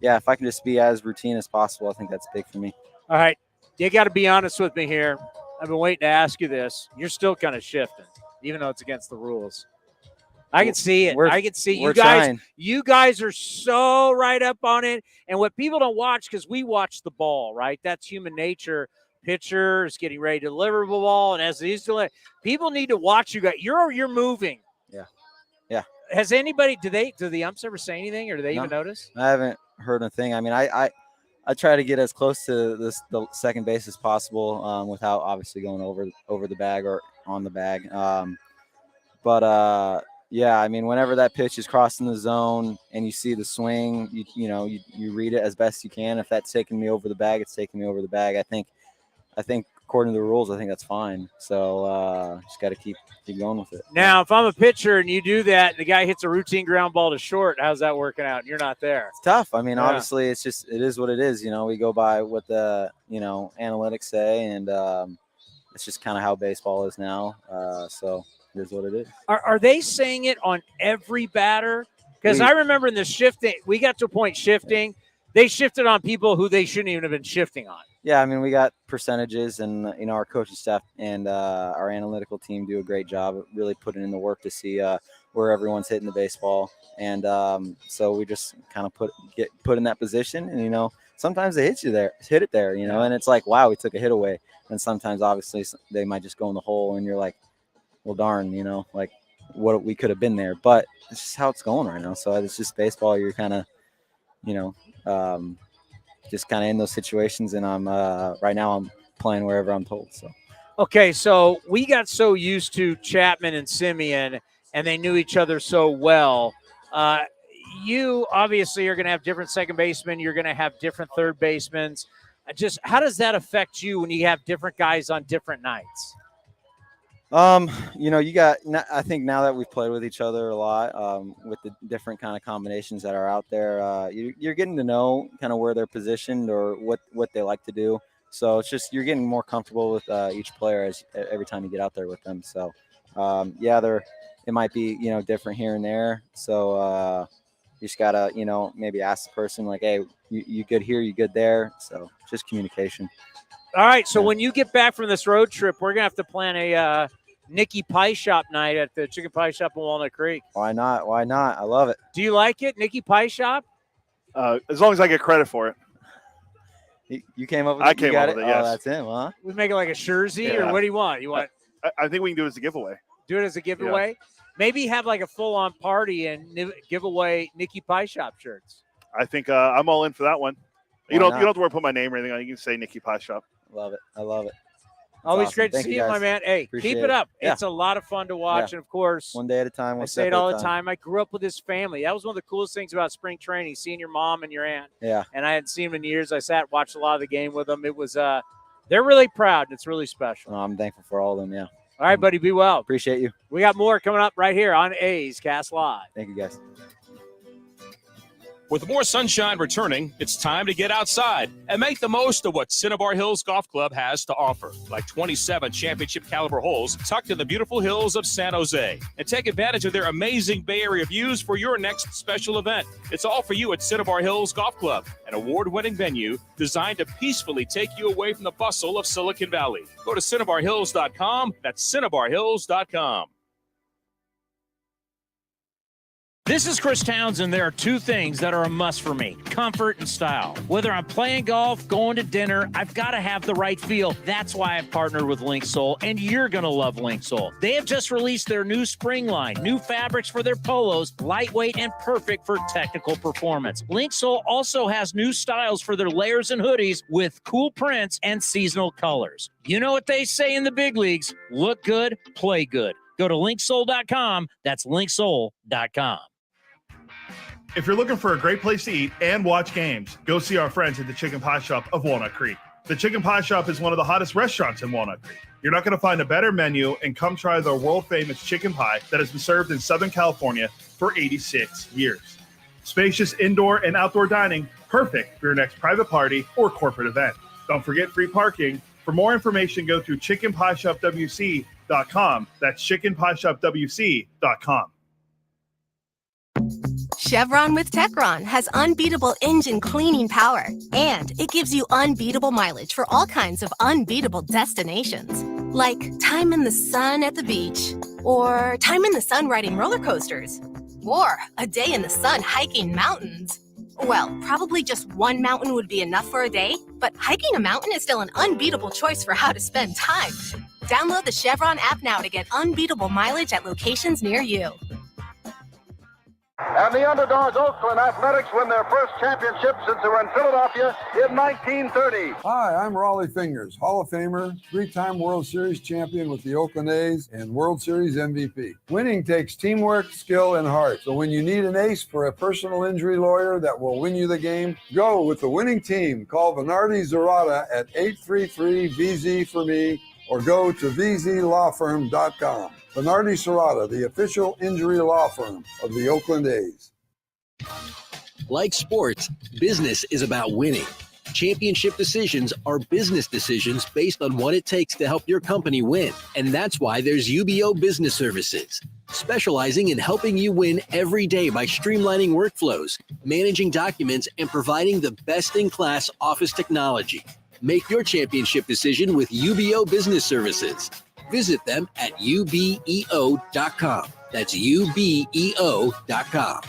if I can just be as routine as possible, I think that's big for me. All right. You got to be honest with me here. I've been waiting to ask you this. You're still kind of shifting, even though it's against the rules. I can see it. I can see you guys. Trying. You guys are so right up on it. And what people don't watch, because we watch the ball, right? That's human nature. Pitchers getting ready to deliver the ball, and as these delay, people need to watch you guys. You're moving. Yeah. Has anybody? Do the umps ever say anything, or do they even notice? I haven't heard a thing. I mean, I try to get as close to the second base as possible, without obviously going over the bag or on the bag. Yeah, I mean, whenever that pitch is crossing the zone and you see the swing, you read it as best you can. If that's taking me over the bag, it's taking me over the bag. I think according to the rules, I think that's fine. So just got to keep going with it. Now, if I'm a pitcher and you do that, and the guy hits a routine ground ball to short, how's that working out? You're not there. It's tough. I mean, obviously, it is what it is. We go by what the analytics say, and it's just kind of how baseball is now. So it is what it is. Are they saying it on every batter? Because I remember in the shifting, we got to a point shifting. They shifted on people who they shouldn't even have been shifting on. Yeah, I mean, we got percentages, and our coaching staff and our analytical team do a great job of really putting in the work to see where everyone's hitting the baseball. And so we just kind of get put in that position, and sometimes they hit it there, and it's like, wow, we took a hit away. And sometimes, obviously, they might just go in the hole, and you're like, well, darn, like what we could have been there. But it's just how it's going right now. So it's just baseball. You're kind of, just kind of in those situations, and I'm right now I'm playing wherever I'm told. So, okay, so we got so used to Chapman and Simeon, and they knew each other so well. You obviously are going to have different second basemen. You're going to have different third basemen. Just how does that affect you when you have different guys on different nights? You got, I think now that we've played with each other a lot, with the different kind of combinations that are out there, you're getting to know kind of where they're positioned or what they like to do. So it's just, you're getting more comfortable with each player every time you get out there with them. So, it might be, different here and there. So, you just gotta, maybe ask the person like, hey, you good here, you good there. So just communication. All right, so when you get back from this road trip, we're going to have to plan a Nicky Pie Shop night at the Chicken Pie Shop in Walnut Creek. Why not? Why not? I love it. Do you like it, Nicky Pie Shop? As long as I get credit for it. You came up with it? I came up with it, yes. Oh, that's him, huh? We make it like a jersey, or what do you want? You want? I think we can do it as a giveaway. Do it as a giveaway? Yeah. Maybe have like a full-on party and give away Nicky Pie Shop shirts. I think I'm all in for that one. You don't have to put my name or anything on. You can say Nicky Pie Shop. Love it. I love it. Always awesome. Great to see you, my man. Hey, Appreciate keep it up. Yeah. It's a lot of fun to watch. And, of course, one day at a time. I say it all the time. I grew up with his family. That was one of the coolest things about spring training, seeing your mom and your aunt. Yeah. And I hadn't seen them in years. I watched a lot of the game with them. It was they're really proud, and it's really special. Oh, I'm thankful for all of them, yeah. All right, buddy, be well. Appreciate you. We got more coming up right here on A's Cast Live. Thank you, guys. With more sunshine returning, it's time to get outside and make the most of what Cinnabar Hills Golf Club has to offer, like 27 championship caliber holes tucked in the beautiful hills of San Jose. And take advantage of their amazing Bay Area views for your next special event. It's all for you at Cinnabar Hills Golf Club, an award-winning venue designed to peacefully take you away from the bustle of Silicon Valley. Go to CinnabarHills.com. That's CinnabarHills.com. This is Chris Townsend. There are two things that are a must for me: comfort and style. Whether I'm playing golf, going to dinner, I've got to have the right feel. That's why I've partnered with Linksole, and you're going to love Linksole. They have just released their new spring line, new fabrics for their polos, lightweight and perfect for technical performance. Linksole also has new styles for their layers and hoodies with cool prints and seasonal colors. You know what they say in the big leagues: look good, play good. Go to linksole.com. That's linksole.com. If you're looking for a great place to eat and watch games, go see our friends at the Chicken Pie Shop of Walnut Creek. The Chicken Pie Shop is one of the hottest restaurants in Walnut Creek. You're not going to find a better menu, and come try their world-famous chicken pie that has been served in Southern California for 86 years. Spacious indoor and outdoor dining, perfect for your next private party or corporate event. Don't forget free parking. For more information, go to chickenpieshopwc.com. That's chickenpieshopwc.com. Chevron with Techron has unbeatable engine cleaning power, and it gives you unbeatable mileage for all kinds of unbeatable destinations, like time in the sun at the beach, or time in the sun riding roller coasters, or a day in the sun hiking mountains. Well, probably just one mountain would be enough for a day, but hiking a mountain is still an unbeatable choice for how to spend time. Download the Chevron app now to get unbeatable mileage at locations near you. And the underdogs Oakland Athletics win their first championship since they were in Philadelphia in 1930. Hi, I'm Raleigh Fingers, Hall of Famer, three-time World Series champion with the Oakland A's and World Series MVP. Winning takes teamwork, skill, and heart. So when you need an ace for a personal injury lawyer that will win you the game, go with the winning team. Call Venardi Zerata at 833-VZ for me or go to vzlawfirm.com. Venardi Zerata, the official injury law firm of the Oakland A's. Like sports, business is about winning. Championship decisions are business decisions based on what it takes to help your company win. And that's why there's UBO Business Services, specializing in helping you win every day by streamlining workflows, managing documents, and providing the best-in-class office technology. Make your championship decision with UBO Business Services. Visit them at ubeo.com. That's ubeo.com.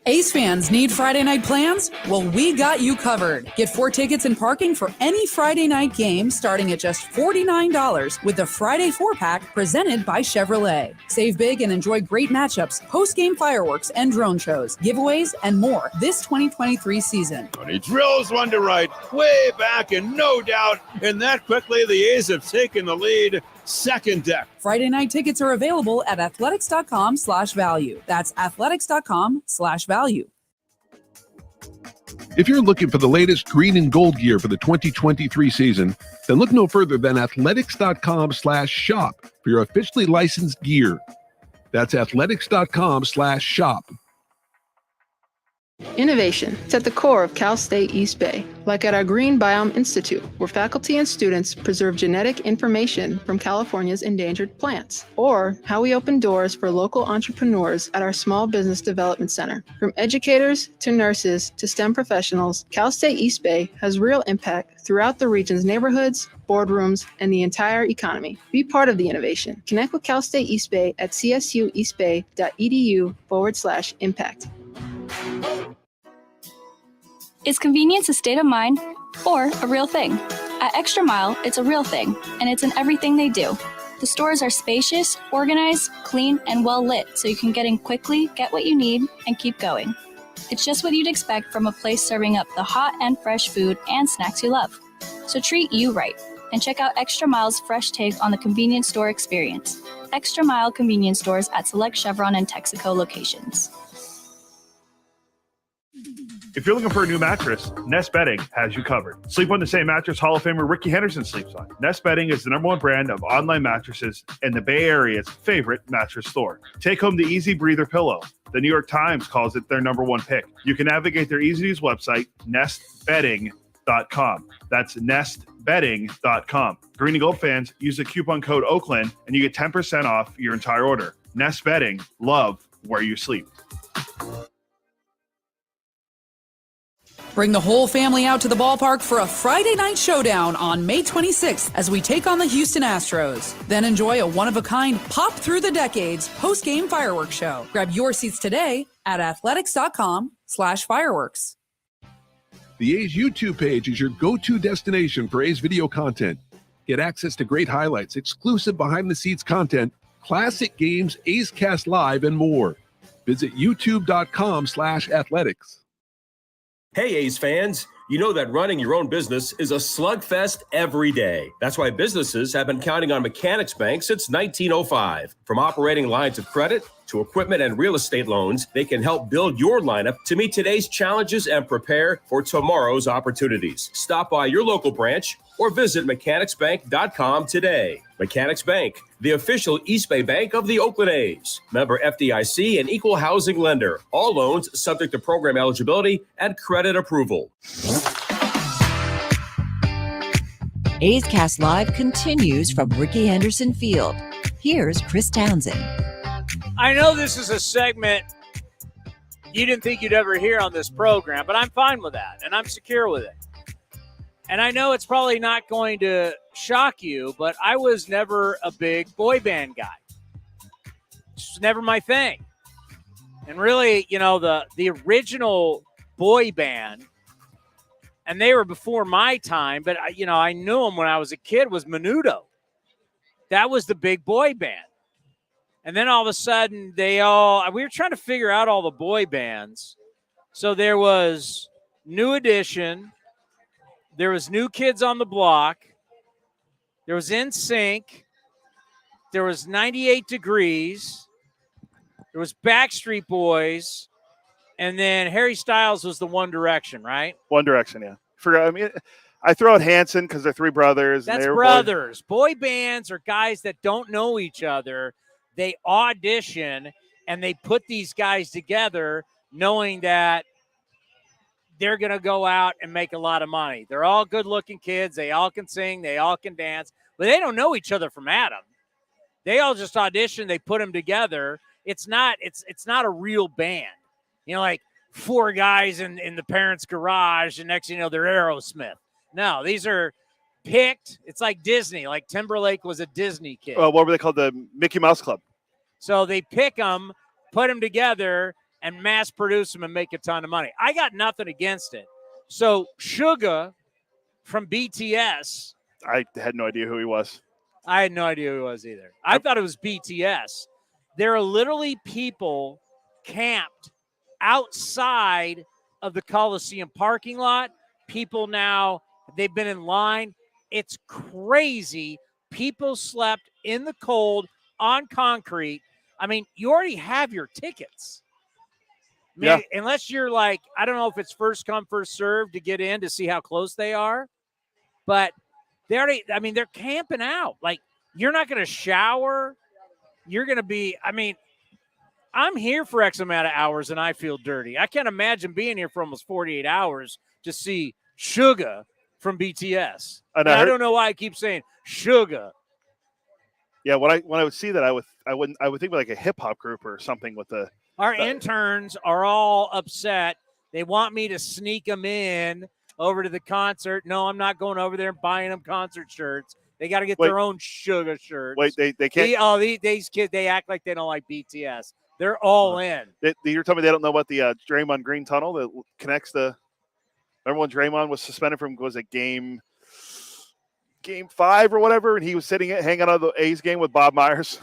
Ace fans need Friday night plans? Well, we got you covered. Get 4 tickets and parking for any Friday night game starting at just $49 with the Friday 4-pack presented by Chevrolet. Save big and enjoy great matchups, post-game fireworks and drone shows, giveaways, and more this 2023 season. And he drills one to right, way back, and no doubt. And that quickly, the A's have taken the lead. Second deck. Friday night tickets are available at athletics.com/value. That's athletics.com/value. If you're looking for the latest green and gold gear for the 2023 season, then look no further than athletics.com/shop for your officially licensed gear. That's athletics.com/shop. Innovation is at the core of Cal State East Bay, like at our Green Biome Institute, where faculty and students preserve genetic information from California's endangered plants, or how we open doors for local entrepreneurs at our Small Business Development Center. From educators to nurses to STEM professionals, Cal State East Bay has real impact throughout the region's neighborhoods, boardrooms, and the entire economy. Be part of the innovation. Connect with Cal State East Bay at csueastbay.edu/impact. Is convenience a state of mind or a real thing? At Extra Mile, it's a real thing, and it's in everything they do. The stores are spacious, organized, clean, and well lit, so you can get in quickly, get what you need, and keep going. It's just what you'd expect from a place serving up the hot and fresh food and snacks you love. So treat you right, and check out Extra Mile's fresh take on the convenience store experience. Extra Mile convenience stores at select Chevron and Texaco locations. If you're looking for a new mattress, Nest Bedding has you covered. Sleep on the same mattress Hall of Famer Ricky Henderson sleeps on. Nest Bedding is the #1 brand of online mattresses and the Bay Area's favorite mattress store. Take home the Easy Breather pillow. The New York Times calls it their #1 pick. You can navigate their easy-to-use website, nestbedding.com. That's nestbedding.com. Green and Gold fans, use the coupon code Oakland and you get 10% off your entire order. Nest Bedding, love where you sleep. Bring the whole family out to the ballpark for a Friday night showdown on May 26th as we take on the Houston Astros. Then enjoy a one-of-a-kind pop-through-the-decades post-game fireworks show. Grab your seats today at athletics.com/fireworks. The A's YouTube page is your go-to destination for A's video content. Get access to great highlights, exclusive behind-the-scenes content, classic games, A's Cast Live, and more. Visit youtube.com/athletics. Hey, A's fans, you know that running your own business is a slugfest every day. That's why businesses have been counting on Mechanics Bank since 1905. From operating lines of credit to equipment and real estate loans, they can help build your lineup to meet today's challenges and prepare for tomorrow's opportunities. Stop by your local branch or visit mechanicsbank.com today. Mechanics Bank, the official East Bay bank of the Oakland A's. Member FDIC and equal housing lender. All loans subject to program eligibility and credit approval. A's Cast Live continues from Ricky Henderson Field. Here's Chris Townsend. I know this is a segment you didn't think you'd ever hear on this program, but I'm fine with that, and I'm secure with it. And I know it's probably not going to shock you, but I was never a big boy band guy. It's just never my thing. And really, you know, the original boy band, and they were before my time, but, you know, I knew them when I was a kid, was Menudo. That was the big boy band. And then all of a sudden, we were trying to figure out all the boy bands. So there was New Edition, there was New Kids on the Block, there was NSYNC, there was 98 Degrees, there was Backstreet Boys, and then Harry Styles was the One Direction, right? One Direction, yeah. I throw out Hanson because they're three brothers. That's and they were brothers. Boy bands are guys that don't know each other. They audition, and they put these guys together knowing that they're going to go out and make a lot of money. They're all good-looking kids. They all can sing. They all can dance. But they don't know each other from Adam. They all just audition. They put them together. It's not a real band. Like four guys in the parents' garage, and next thing you know, they're Aerosmith. No, these are picked. It's like Disney. Like Timberlake was a Disney kid. What were they called? The Mickey Mouse Club. So they pick them, put them together, and mass produce them and make a ton of money. I got nothing against it. So Suga from BTS. I had no idea who he was. I had no idea who he was either. I thought it was BTS. There are literally people camped outside of the Coliseum parking lot. People now, they've been in line. It's crazy. People slept in the cold on concrete. I mean, you already have your tickets. Yeah. Unless you're like, I don't know if it's first come, first serve to get in to see how close they are. But they're camping out. Like, you're not going to shower. You're going to be, I'm here for X amount of hours and I feel dirty. I can't imagine being here for almost 48 hours to see Suga from BTS. I don't know why I keep saying Suga. Yeah, when I would see that, I would think of like a hip hop group or something with the. Our interns are all upset. They want me to sneak them in over to the concert. No, I'm not going over there and buying them concert shirts. They got to get their own Suga shirts. Wait, they can't. These kids, they act like they don't like BTS. They're all in. You're telling me they don't know about the Draymond Green tunnel that connects the. Remember when Draymond was suspended from game 5 or whatever, and he was hanging out of the A's game with Bob Myers.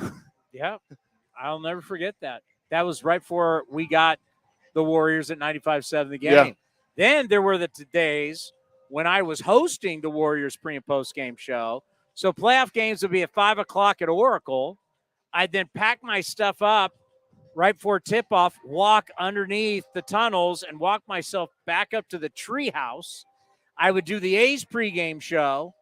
Yeah, I'll never forget that. That was right before we got the Warriors at 95-7 the game. Yeah. Then there were the days when I was hosting the Warriors pre- and post-game show. So playoff games would be at 5 o'clock at Oracle. I'd then pack my stuff up right before tip-off, walk underneath the tunnels, and walk myself back up to the treehouse. I would do the A's pregame show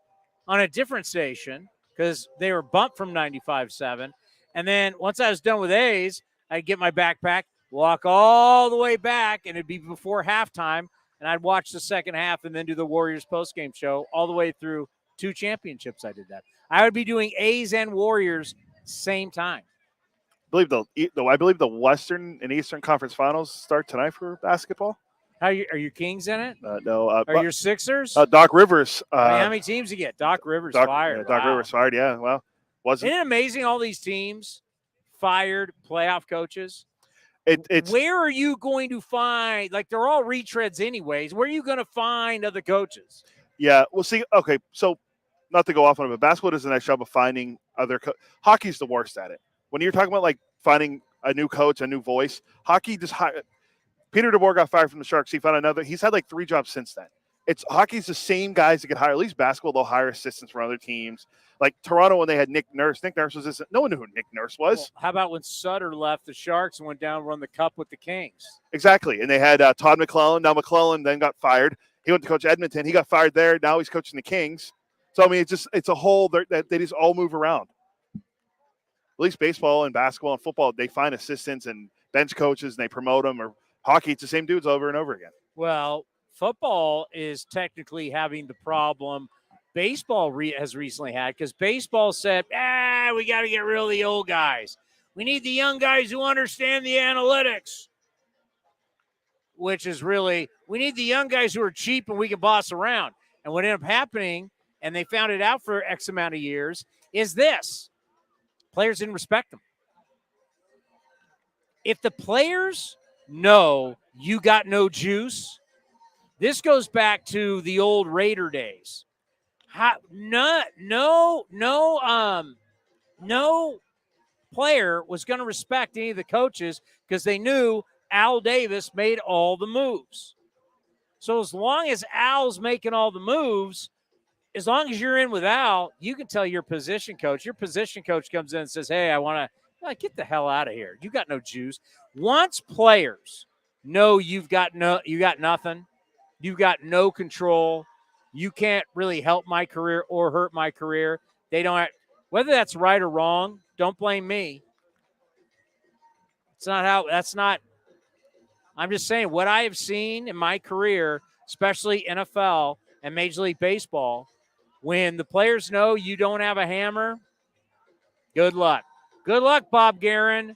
on a different station because they were bumped from 95.7. And then once I was done with A's, I'd get my backpack, walk all the way back, and it'd be before halftime, and I'd watch the second half and then do the Warriors postgame show all the way through 2 championships. I did that. I would be doing A's and Warriors same time. I believe the Western and Eastern Conference Finals start tonight for basketball. Are your Kings in it? No. Are your Sixers? Doc Rivers. How many teams you get? Doc Rivers fired. Yeah, Doc Rivers fired. Yeah. Well, isn't it amazing? All these teams fired playoff coaches. Where are you going to find? Like, they're all retreads anyways. Where are you going to find other coaches? Yeah. Well, see. Okay. So, not to go off on it, but basketball does a nice job of finding other. Hockey's the worst at it. When you're talking about like finding a new coach, a new voice, hockey just Peter DeBoer got fired from the Sharks. He found another. He's had like 3 jobs since then. Hockey's the same guys that get hired. At least basketball, they'll hire assistants from other teams. Like Toronto, when they had Nick Nurse. Nick Nurse was no one knew who Nick Nurse was. Well, how about when Sutter left the Sharks and went down and won the Cup with the Kings? Exactly. And they had Todd McClellan. Now McClellan then got fired. He went to coach Edmonton. He got fired there. Now he's coaching the Kings. So I mean, it's a whole. They just all move around. At least baseball and basketball and football, they find assistants and bench coaches and they promote them. Or hockey, it's the same dudes over and over again. Well, football is technically having the problem baseball has recently had, because baseball said, we got to get rid of the old guys. We need the young guys who understand the analytics, which is really, we need the young guys who are cheap and we can boss around. And what ended up happening, and they found it out for X amount of years, is this. Players didn't respect them. If the players know you got no juice, this goes back to the old Raider days. No player was going to respect any of the coaches because they knew Al Davis made all the moves. So as long as Al's making all the moves, as long as you're in with Al, you can tell your position coach. Your position coach comes in and says, hey, I want to get the hell out of here. You got no juice. Once players know you've got nothing, you've got no control, you can't really help my career or hurt my career. They don't, whether that's right or wrong, don't blame me. I'm just saying what I have seen in my career, especially NFL and Major League Baseball, when the players know you don't have a hammer, good luck. Good luck, Bob Guerin.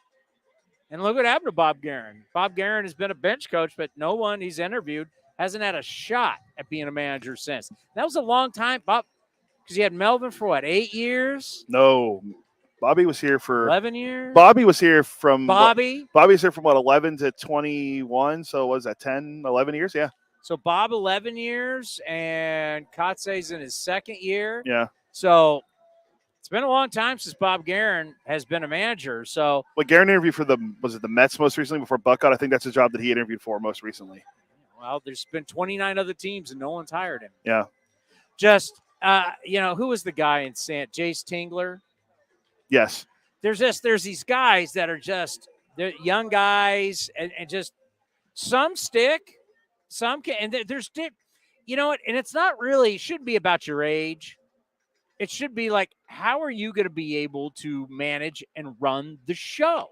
And look what happened to Bob Guerin. Bob Guerin has been a bench coach, but no one he's interviewed hasn't had a shot at being a manager since. That was a long time, Bob, because you had Melvin for 8 years? No. Bobby was here for 11 years. Bobby was here from Bobby was here from 11 to 21. So was that 10, 11 years? Yeah. So Bob 11 years and Kotze's in his second year. Yeah. So it's been a long time since Bob Guerin has been a manager. So what Guerin interviewed for the Mets most recently before Buck got? I think that's the job that he interviewed for most recently. Well, there's been 29 other teams and no one's hired him. Yeah. Just who was the guy in Jace Tingler? Yes. There's these guys that are they're young guys and just some stick, some can, and there's you know what? And it's not really, it shouldn't be about your age. It should be like, how are you going to be able to manage and run the show?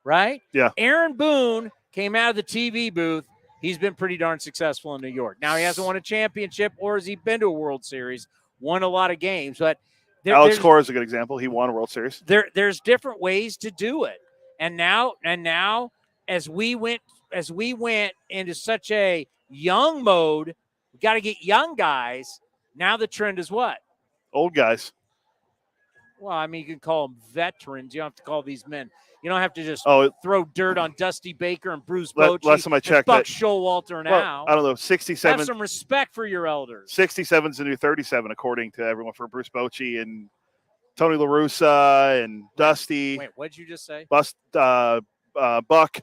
Right? Yeah. Aaron Boone came out of the TV booth. He's been pretty darn successful in New York. Now he hasn't won a championship or has he been to a World Series, won a lot of games, but Alex Cora is a good example. He won a World Series. There's different ways to do it. And now as we went into such a young mode, we got to get young guys. Now the trend is what? Old guys. Well, I mean, you can call them veterans. You don't have to call these men. You don't have to just throw dirt on Dusty Baker and Bruce Bochy. Last time I checked, Buck Showalter now. I don't know, 67. Have some respect for your elders. 67 is the new 37, according to everyone, for Bruce Bochy and Tony La Russa and Dusty. Wait, what'd you just say? Buck.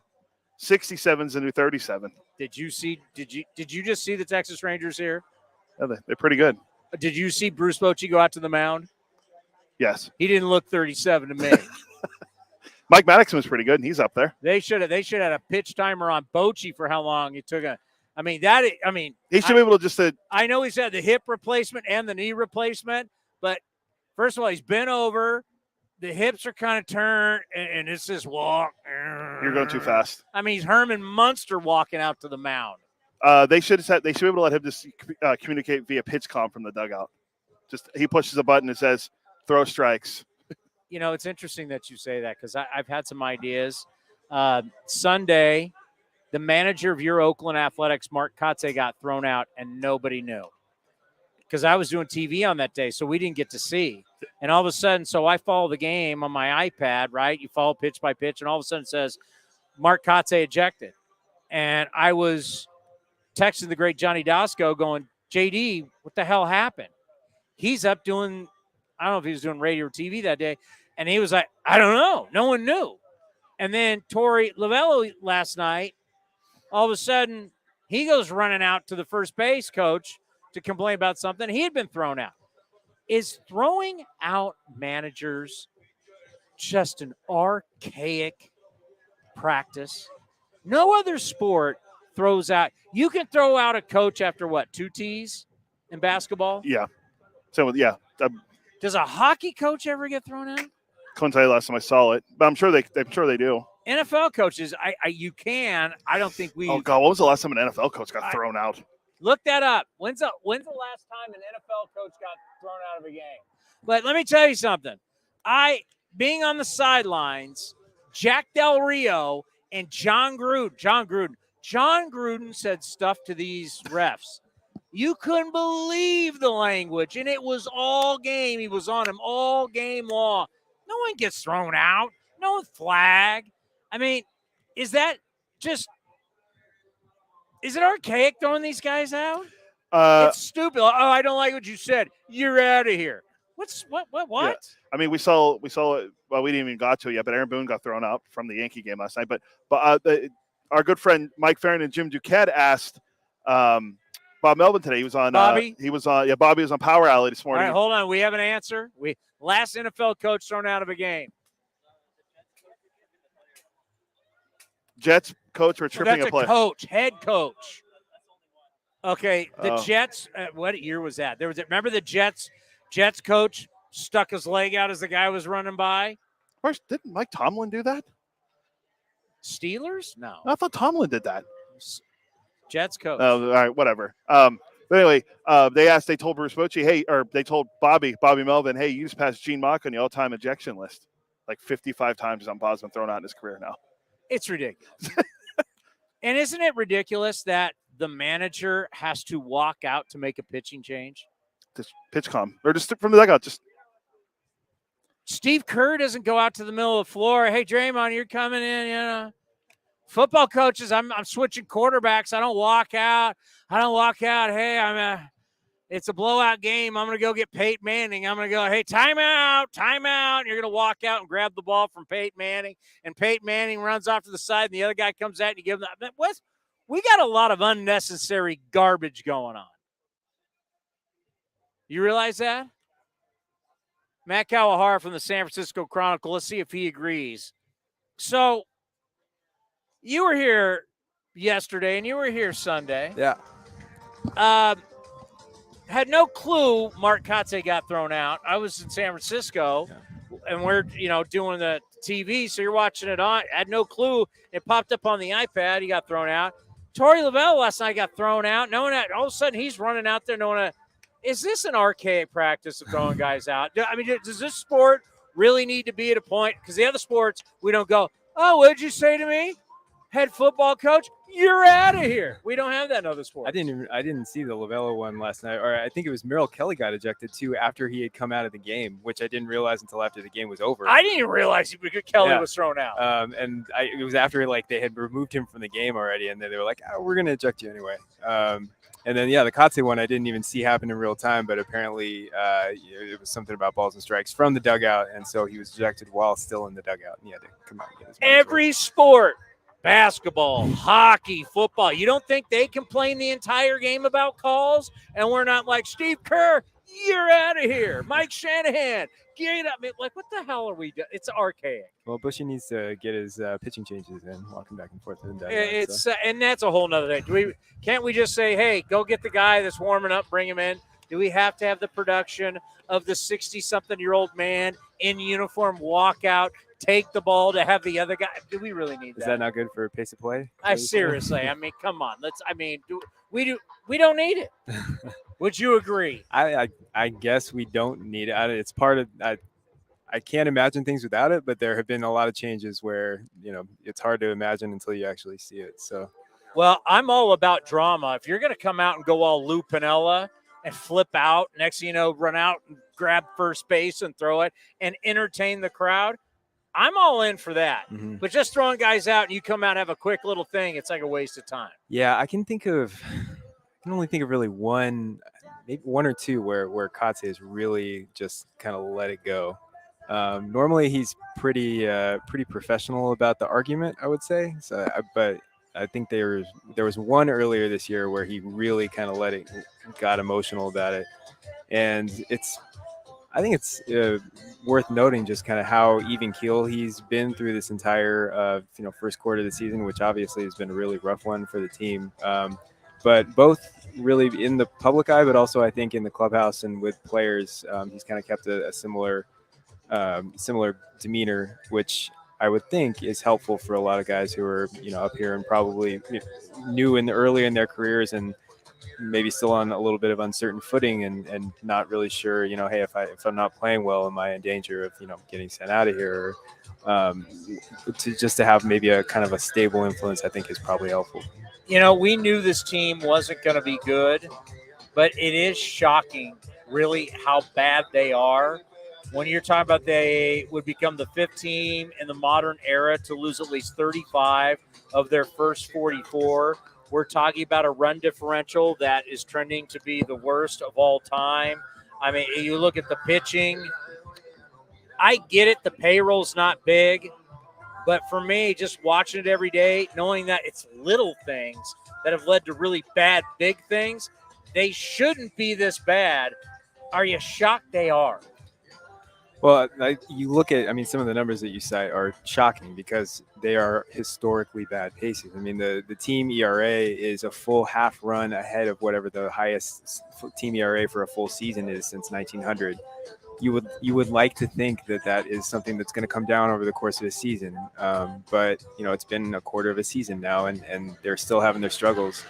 67 is the new 37. Did you just see the Texas Rangers here? Yeah, they're pretty good. Did you see Bruce Bochy go out to the mound? Yes. He didn't look 37 to me. Mike Maddox was pretty good, and he's up there. They should have had a pitch timer on Bochy for how long it took. He should be able to just. I know he's had the hip replacement and the knee replacement, but first of all, he's bent over. The hips are kind of turned, and it's this walk. You're going too fast. I mean, he's Herman Munster walking out to the mound. They should be able to let him just communicate via pitch comm from the dugout. Just he pushes a button and says, "Throw strikes." You know, it's interesting that you say that because I've had some ideas. Sunday, the manager of your Oakland Athletics, Mark Kotze, got thrown out, and nobody knew because I was doing TV on that day, so we didn't get to see. And all of a sudden, so I follow the game on my iPad, right? You follow pitch by pitch, and all of a sudden it says, Mark Kotze ejected. And I was texting the great Johnny Dasco going, JD, what the hell happened? He's up doing, I don't know if he was doing radio or TV that day, and he was like, I don't know. No one knew. And then Torey Lovullo last night, all of a sudden, he goes running out to the first base coach to complain about something. He had been thrown out. Is throwing out managers just an archaic practice? No other sport throws out. You can throw out a coach after what, 2 Ts in basketball? Yeah. So, yeah. Does a hockey coach ever get thrown out? Couldn't tell you last time I saw it, but I'm sure they do. NFL coaches, you can. I don't think we. Oh God, when was the last time an NFL coach got thrown out? Look that up. When's the last time an NFL coach got thrown out of a game? But let me tell you something. Being on the sidelines, Jack Del Rio and John Gruden said stuff to these refs. You couldn't believe the language, and it was all game. He was on him all game long. No one gets thrown out. No one flag. I mean, is it archaic throwing these guys out? It's stupid. Oh, I don't like what you said. You're out of here. What? Yeah. I mean, we saw it. Well, we didn't even got to it yet, but Aaron Boone got thrown out from the Yankee game last night. But our good friend Mike Farron and Jim Duquette asked Bob Melvin today. He was on. Bobby? Bobby was on Power Alley this All morning. right, hold on. We have an answer. Last NFL coach thrown out of a game. Jets coach for tripping That's a play. Head coach. Okay, the Jets. What year was that? Remember the Jets coach stuck his leg out as the guy was running by. First, didn't Mike Tomlin do that? Steelers? No. I thought Tomlin did that. Jets coach. Oh, all right, whatever. But anyway, they told Bruce Bochy, they told Bobby Melvin, hey, you just passed Gene Mock on the all-time ejection list. Like 55 times Bob's been thrown out in his career now. It's ridiculous. And isn't it ridiculous that the manager has to walk out to make a pitching change? Just pitch calm. Or just from the dugout. Just Steve Kerr doesn't go out to the middle of the floor. Hey, Draymond, you're coming in, Football coaches, I'm switching quarterbacks. I don't walk out. Hey, it's a blowout game. I'm going to go get Peyton Manning. I'm going to go, hey, timeout. And you're going to walk out and grab the ball from Peyton Manning. And Peyton Manning runs off to the side, and the other guy comes out and you give him that. We got a lot of unnecessary garbage going on. You realize that? Matt Kawahara from the San Francisco Chronicle. Let's see if he agrees. So, you were here yesterday, and you were here Sunday. Yeah. Had no clue Mark Kotze got thrown out. I was in San Francisco, and we're, doing the TV, so you're watching it on. Had no clue. It popped up on the iPad. He got thrown out. Torey Lovullo last night got thrown out. Knowing that all of a sudden he's running out there knowing that, is this an archaic practice of throwing guys out? I mean, does this sport really need to be at a point? Because the other sports, we don't go, oh, what did you say to me? Head football coach, you're out of here. We don't have that in other sports. I didn't see the Lovullo one last night, or I think it was Merrill Kelly got ejected too after he had come out of the game, which I didn't realize until after the game was over. I didn't even realize Kelly was thrown out. It was after they had removed him from the game already, and then they were like, oh, we're going to eject you anyway. And then, the Kotze one I didn't even see happen in real time, but apparently it was something about balls and strikes from the dugout, and so he was ejected while still in the dugout, and he had to come out and get his Every sport. Basketball, hockey, football. You don't think they complain the entire game about calls? And we're not like, Steve Kerr, you're out of here. Mike Shanahan, get up. Like, what the hell are we doing? It's archaic. Well, Bushy needs to get his pitching changes in, walking back and forth. And that's a whole nother thing. Can't we just say, hey, go get the guy that's warming up, bring him in? Do we have to have the production of the 60-something-year-old man in uniform walk out, take the ball to have the other guy? Do we really need that? Is that not good for pace of play? Seriously, come on. We don't need it. Would you agree? I guess we don't need it. It's part of I can't imagine things without it, but there have been a lot of changes where, it's hard to imagine until you actually see it. So, well, I'm all about drama. If you're going to come out and go all Lou Piniella and flip out, next thing you know, run out and grab first base and throw it and entertain the crowd, I'm all in for that. Mm-hmm. But just throwing guys out and you come out and have a quick little thing, it's like a waste of time. Yeah, I can only think of really maybe one or two where Kotze has really just kind of let it go. Normally he's pretty professional about the argument, I would say. So, but I think there was one earlier this year where he really kind of got emotional about it, and I think it's worth noting just kind of how even keel he's been through this entire first quarter of the season, which obviously has been a really rough one for the team. But both really in the public eye, but also I think in the clubhouse and with players, he's kind of kept a similar demeanor, which I would think is helpful for a lot of guys who are up here and probably new early in their careers and maybe still on a little bit of uncertain footing and not really sure, hey, if I'm not playing well, am I in danger of getting sent out of here? To have maybe a kind of a stable influence, I think is probably helpful. We knew this team wasn't going to be good, but it is shocking really how bad they are. When you're talking about they would become the fifth team in the modern era to lose at least 35 of their first 44. We're talking about a run differential that is trending to be the worst of all time. I mean, you look at the pitching. I get it. The payroll's not big. But for me, just watching it every day, knowing that it's little things that have led to really bad big things, they shouldn't be this bad. Are you shocked they are? Well, you look at, I mean, some of the numbers that you cite are shocking because they are historically bad paces. I mean, the team ERA is a full half run ahead of whatever the highest team ERA for a full season is since 1900. You would like to think that is something that's going to come down over the course of the season. But, it's been a quarter of a season now, and they're still having their struggles.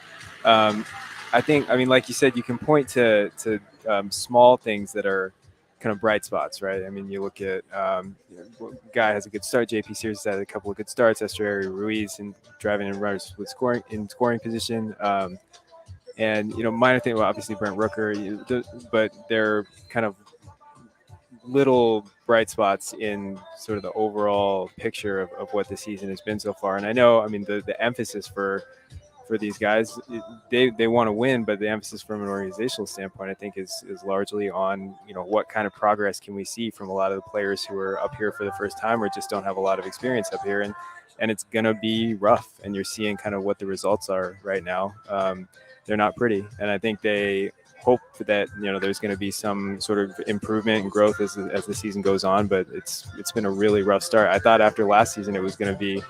I think, like you said, you can point to small things that are kind of bright spots, right? I mean, you look at guy has a good start. JP Sears had a couple of good starts. Esteury Ruiz and driving in runners with scoring position. And minor thing, well, obviously Brent Rooker, but they're kind of little bright spots in sort of the overall picture of what the season has been so far. And I know, the emphasis for these guys, they want to win, but the emphasis from an organizational standpoint, I think, is largely on, what kind of progress can we see from a lot of the players who are up here for the first time or just don't have a lot of experience up here. And it's going to be rough. And you're seeing kind of what the results are right now. They're not pretty. And I think they hope that, there's going to be some sort of improvement and growth as the season goes on. But it's been a really rough start. I thought after last season, it was going to be,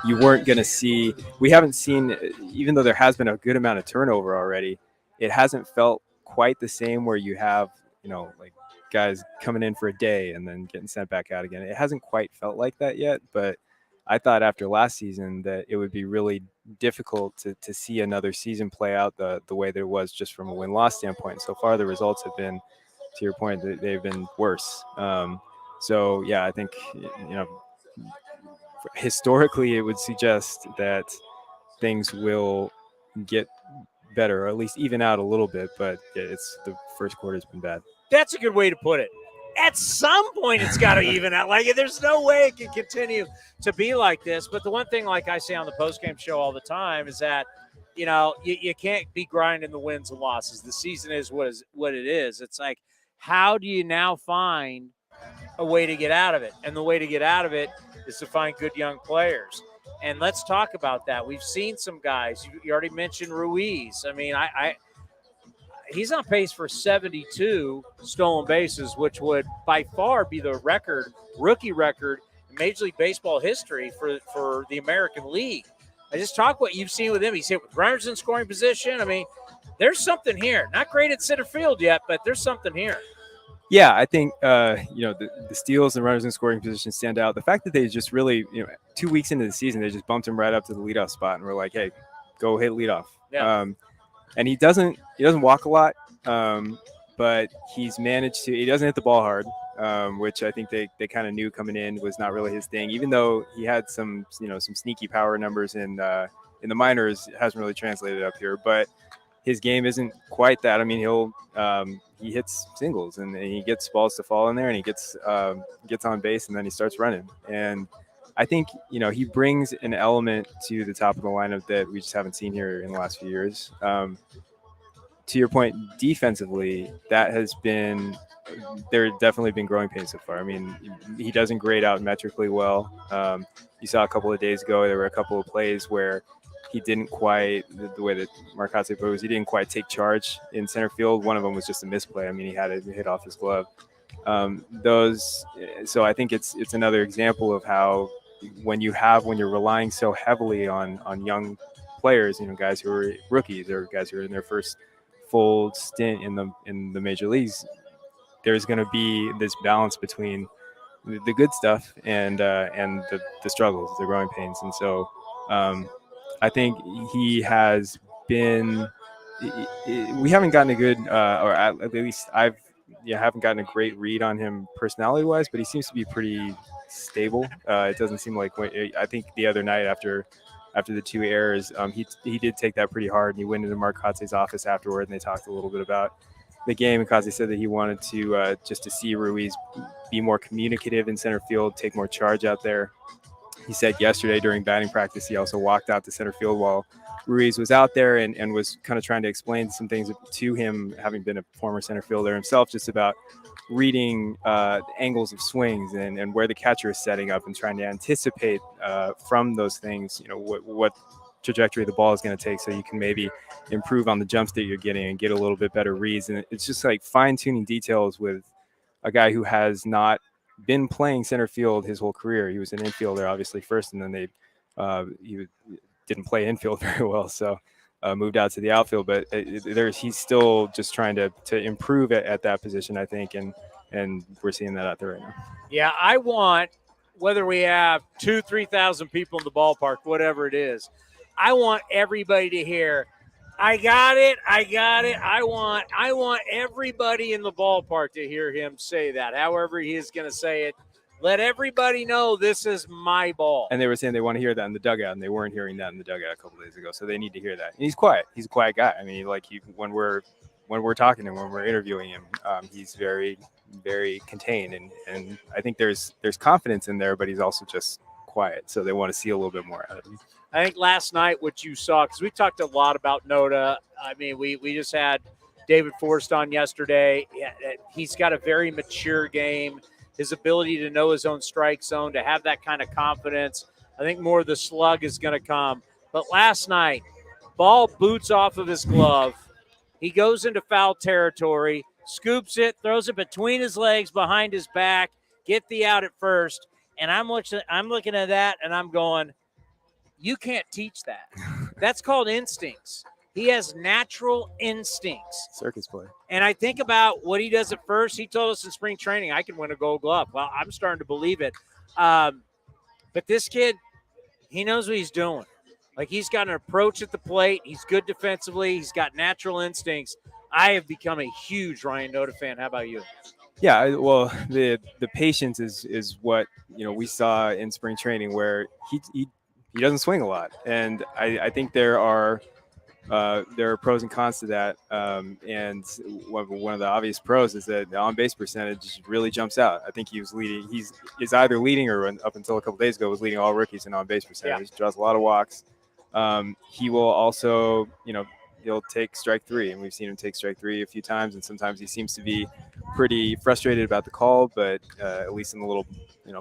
you weren't going to see, we haven't seen, even though there has been a good amount of turnover already, it hasn't felt quite the same where you have, like guys coming in for a day and then getting sent back out again. It hasn't quite felt like that yet, but I thought after last season that it would be really difficult to see another season play out the way that it was just from a win-loss standpoint. So far, the results have been, to your point, they've been worse. So, yeah, I think, historically, it would suggest that things will get better, or at least even out a little bit. But it's the first quarter's been bad. That's a good way to put it. At some point, it's got to even out. Like, there's no way it can continue to be like this. But the one thing, like I say on the postgame show all the time, is that, you can't be grinding the wins and losses. The season is what it is. It's like, how do you now find a way to get out of it? And the way to get out of it is to find good young players. And let's talk about that. We've seen some guys. You already mentioned Ruiz. I mean, he's on pace for 72 stolen bases, which would by far be the rookie record in Major League Baseball history for the American League. I just talk what you've seen with him. He's hit with runners in scoring position. I mean, there's something here. Not great at center field yet, but there's something here. Yeah, I think, the steals and runners in scoring position stand out. The fact that they just really, 2 weeks into the season, they just bumped him right up to the leadoff spot and we're like, hey, go hit leadoff. Yeah. And he doesn't walk a lot, but he's managed to, he doesn't hit the ball hard, which I think they kind of knew coming in was not really his thing, even though he had some sneaky power numbers in the minors. It hasn't really translated up here, but his game isn't quite that. I mean, he hits singles and he gets balls to fall in there and he gets on base and then he starts running. And I think, he brings an element to the top of the lineup that we just haven't seen here in the last few years. To your point, defensively, there have definitely been growing pains so far. I mean, he doesn't grade out metrically well. You saw a couple of days ago, there were a couple of plays where he didn't quite, the way that Marcotte put it was, he didn't quite take charge in center field. One of them was just a misplay. I mean, he had it hit off his glove. So I think it's another example of how when you're relying so heavily on young players, guys who are rookies or guys who are in their first full stint in the major leagues, there's going to be this balance between the good stuff and the struggles, the growing pains. And so I think he has been, we haven't gotten a good, or at least haven't gotten a great read on him personality wise, but he seems to be pretty stable. It doesn't seem like, I think the other night after the two errors, he did take that pretty hard, and he went into Mark Kotze's office afterward, and they talked a little bit about the game. And Kotze said that he wanted to just to see Ruiz be more communicative in center field, take more charge out there. he said yesterday during batting practice, he also walked out to center field while Ruiz was out there and was kind of trying to explain some things to him, having been a former center fielder himself, just about reading angles of swings and where the catcher is setting up and trying to anticipate from those things, what trajectory the ball is going to take, so you can maybe improve on the jumps that you're getting and get a little bit better reads. And it's just like fine-tuning details with a guy who has not been playing center field his whole career. He was an infielder, obviously, first, and then he didn't play infield very well, so moved out to the outfield. But he's still just trying to improve at that position, I think, and we're seeing that out there right now. Yeah, I want, whether we have 2,000-3,000 people in the ballpark, whatever it is, I want everybody to hear, I got it. I want everybody in the ballpark to hear him say that, however he is going to say it. Let everybody know this is my ball. And they were saying they want to hear that in the dugout, and they weren't hearing that in the dugout a couple days ago, so they need to hear that. And he's quiet. He's a quiet guy. I mean, when we're talking to him, when we're interviewing him, he's very, very contained, and I think there's confidence in there, but he's also just quiet. So they want to see a little bit more out of him. I think last night what you saw, because we talked a lot about Noda. I mean, we just had David Forrest on yesterday. He's got a very mature game. His ability to know his own strike zone, to have that kind of confidence. I think more of the slug is going to come. But last night, ball boots off of his glove. He goes into foul territory, scoops it, throws it between his legs, behind his back, get the out at first. And I'm looking at that, and I'm going, you can't teach that. That's called instincts. He has natural instincts. Circus play. And I think about what he does at first. He told us in spring training, I can win a Gold Glove. Well, I'm starting to believe it. But this kid, he knows what he's doing. Like, he's got an approach at the plate. He's good defensively. He's got natural instincts. I have become a huge Ryan Noda fan. How about you? Yeah, well, the patience is what we saw in spring training, where he doesn't swing a lot, and I think there are pros and cons to that. And one of the obvious pros is that the on-base percentage really jumps out. I think he's either leading or up until a couple days ago was leading all rookies in on-base percentage. Yeah. Draws a lot of walks. He will also, he'll take strike three, and we've seen him take strike three a few times, and sometimes he seems to be pretty frustrated about the call, but at least in the little,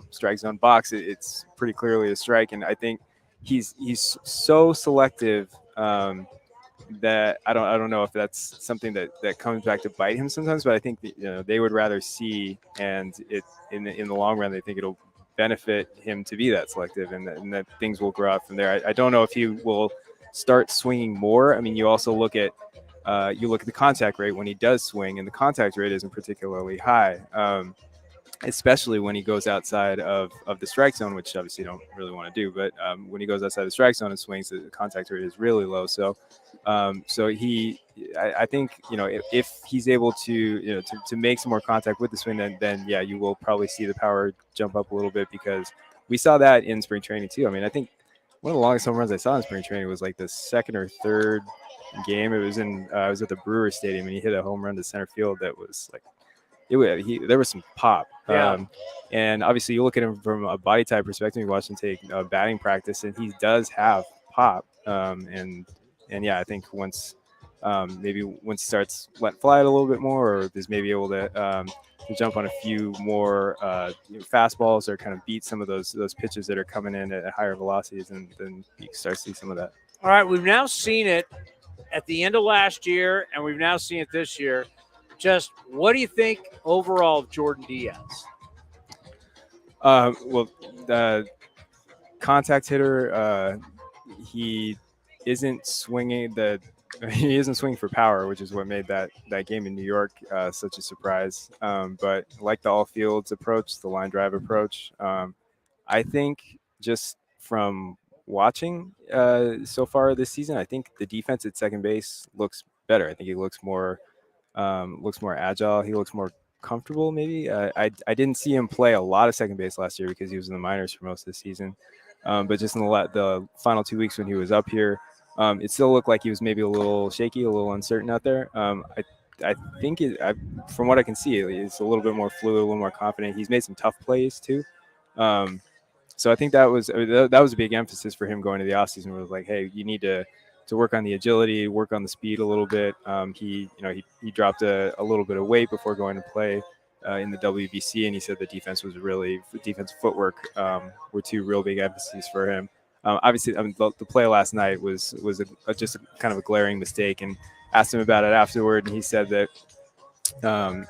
strike zone box, it's pretty clearly a strike. And I think he's so selective that I don't know if that's something that comes back to bite him sometimes, but I think they would rather see, and it in the long run, they think it'll benefit him to be that selective, and that things will grow out from there. I don't know if he will start swinging more. I mean, you also look at the contact rate when he does swing, and the contact rate isn't particularly high, especially when he goes outside of the strike zone, which obviously you don't really want to do. But when he goes outside the strike zone and swings, the contact rate is really low. So I think if he's able to make some more contact with the swing, then yeah, you will probably see the power jump up a little bit, because we saw that in spring training too. I mean, I think one of the longest home runs I saw in spring training was like the second or third game. It was I was at the Brewers Stadium, and he hit a home run to center field that was like, there was some pop. Yeah. And obviously you look at him from a body type perspective, you watch him take batting practice, and he does have pop. And yeah, I think once he starts letting fly it a little bit more, or is maybe able to jump on a few more fastballs, or kind of beat some of those pitches that are coming in at higher velocities, and then you can start to see some of that. All right, we've now seen it at the end of last year, and we've now seen it this year. Just what do you think overall of Jordan Diaz? Well, the contact hitter, he isn't swinging for power, which is what made that game in New York such a surprise. But like the all fields approach, the line drive approach, I think just from watching so far this season, I think the defense at second base looks better. I think he looks more agile. He looks more comfortable, maybe. I didn't see him play a lot of second base last year because he was in the minors for most of the season. But just in the final 2 weeks when he was up here, it still looked like he was maybe a little shaky, a little uncertain out there. I think from what I can see, it's a little bit more fluid, a little more confident. He's made some tough plays too. So I think that was a big emphasis for him going to the offseason. Was like, hey, you need to work on the agility, work on the speed a little bit. He dropped a little bit of weight before going to play in the WBC, and he said the defensive footwork were two real big emphases for him. Obviously, the play last night was just kind of a glaring mistake, and asked him about it afterward, and he said that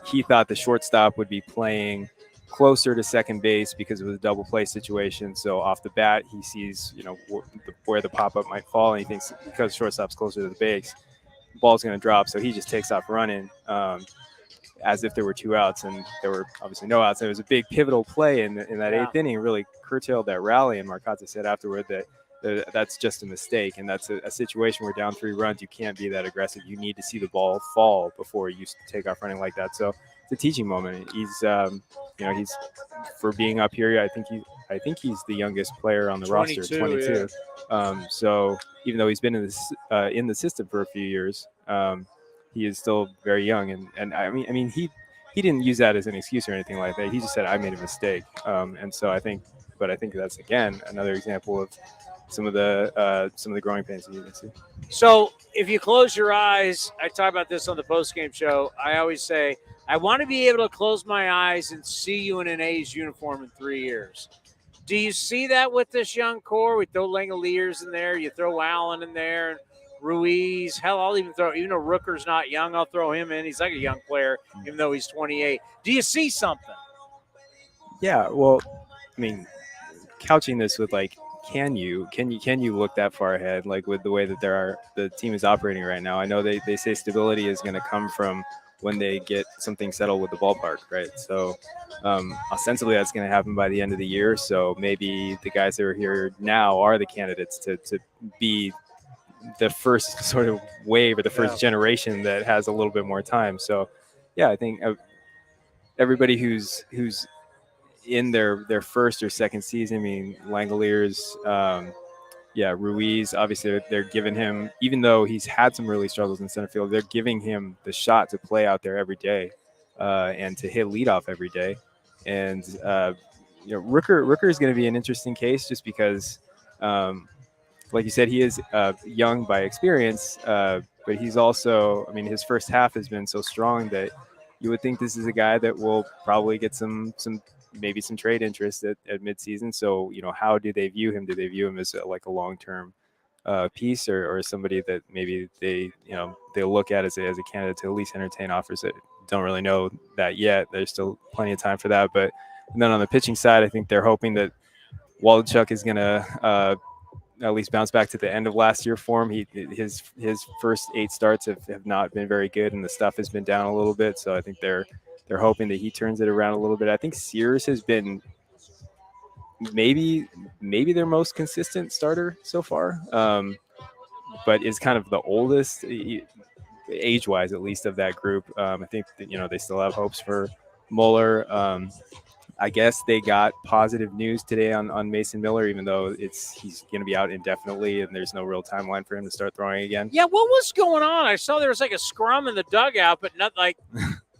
he thought the shortstop would be playing closer to second base because it was a double play situation. So off the bat, he sees where the pop up might fall, and he thinks because shortstop's closer to the base, the ball's going to drop. So he just takes off running as if there were 2 outs, and there were obviously no outs. It was a big pivotal play in that 8th inning, really curtailed that rally. And Marcotte said afterward that that's just a mistake, and that's a situation where down 3 runs, you can't be that aggressive. You need to see the ball fall before you take off running like that. So it's a teaching moment. He's he's for being up here. I think he's the youngest player on the roster, 22. Yeah. So even though he's been in the system for a few years, he is still very young. And I mean he didn't use that as an excuse or anything like that. He just said, I made a mistake. And so I think that's again another example of some of the growing pains that you can see. So if you close your eyes, I talk about this on the postgame show. I always say, I want to be able to close my eyes and see you in an A's uniform in 3 years. Do you see that with this young core? We throw Langoliers in there. You throw Allen in there. Ruiz. Hell, I'll even throw, even though Rooker's not young, I'll throw him in. He's like a young player, even though he's 28. Do you see something? Yeah, well, I mean, couching this with like, can you look that far ahead, like with the way that the team is operating right now? I know they say stability is going to come from when they get something settled with the ballpark, right? So ostensibly that's going to happen by the end of the year. So maybe the guys that are here now are the candidates to be the first sort of wave or the first generation that has a little bit more time. So yeah, I think everybody who's in their first or second season, I mean, Langoliers, Ruiz, obviously they're giving him, even though he's had some early struggles in center field, they're giving him the shot to play out there every day and to hit leadoff every day. And, Rooker is going to be an interesting case just because, like you said, he is young by experience, but he's also, I mean, his first half has been so strong that you would think this is a guy that will probably get maybe some trade interest at midseason. So, how do they view him? Do they view him as a long-term piece or somebody that maybe they'll look at as a candidate to at least entertain offers? That don't really know that yet. There's still plenty of time for that. But and then on the pitching side, I think they're hoping that Waldchuk is going to at least bounce back to the end of last year form. His first 8 starts have not been very good, and the stuff has been down a little bit. So I think they're hoping that he turns it around a little bit. I think Sears has been maybe their most consistent starter so far, but is kind of the oldest, age-wise at least, of that group. I think that, they still have hopes for Mueller. I guess they got positive news today on Mason Miller, even though he's going to be out indefinitely and there's no real timeline for him to start throwing again. Yeah, what was going on? I saw there was like a scrum in the dugout, but not like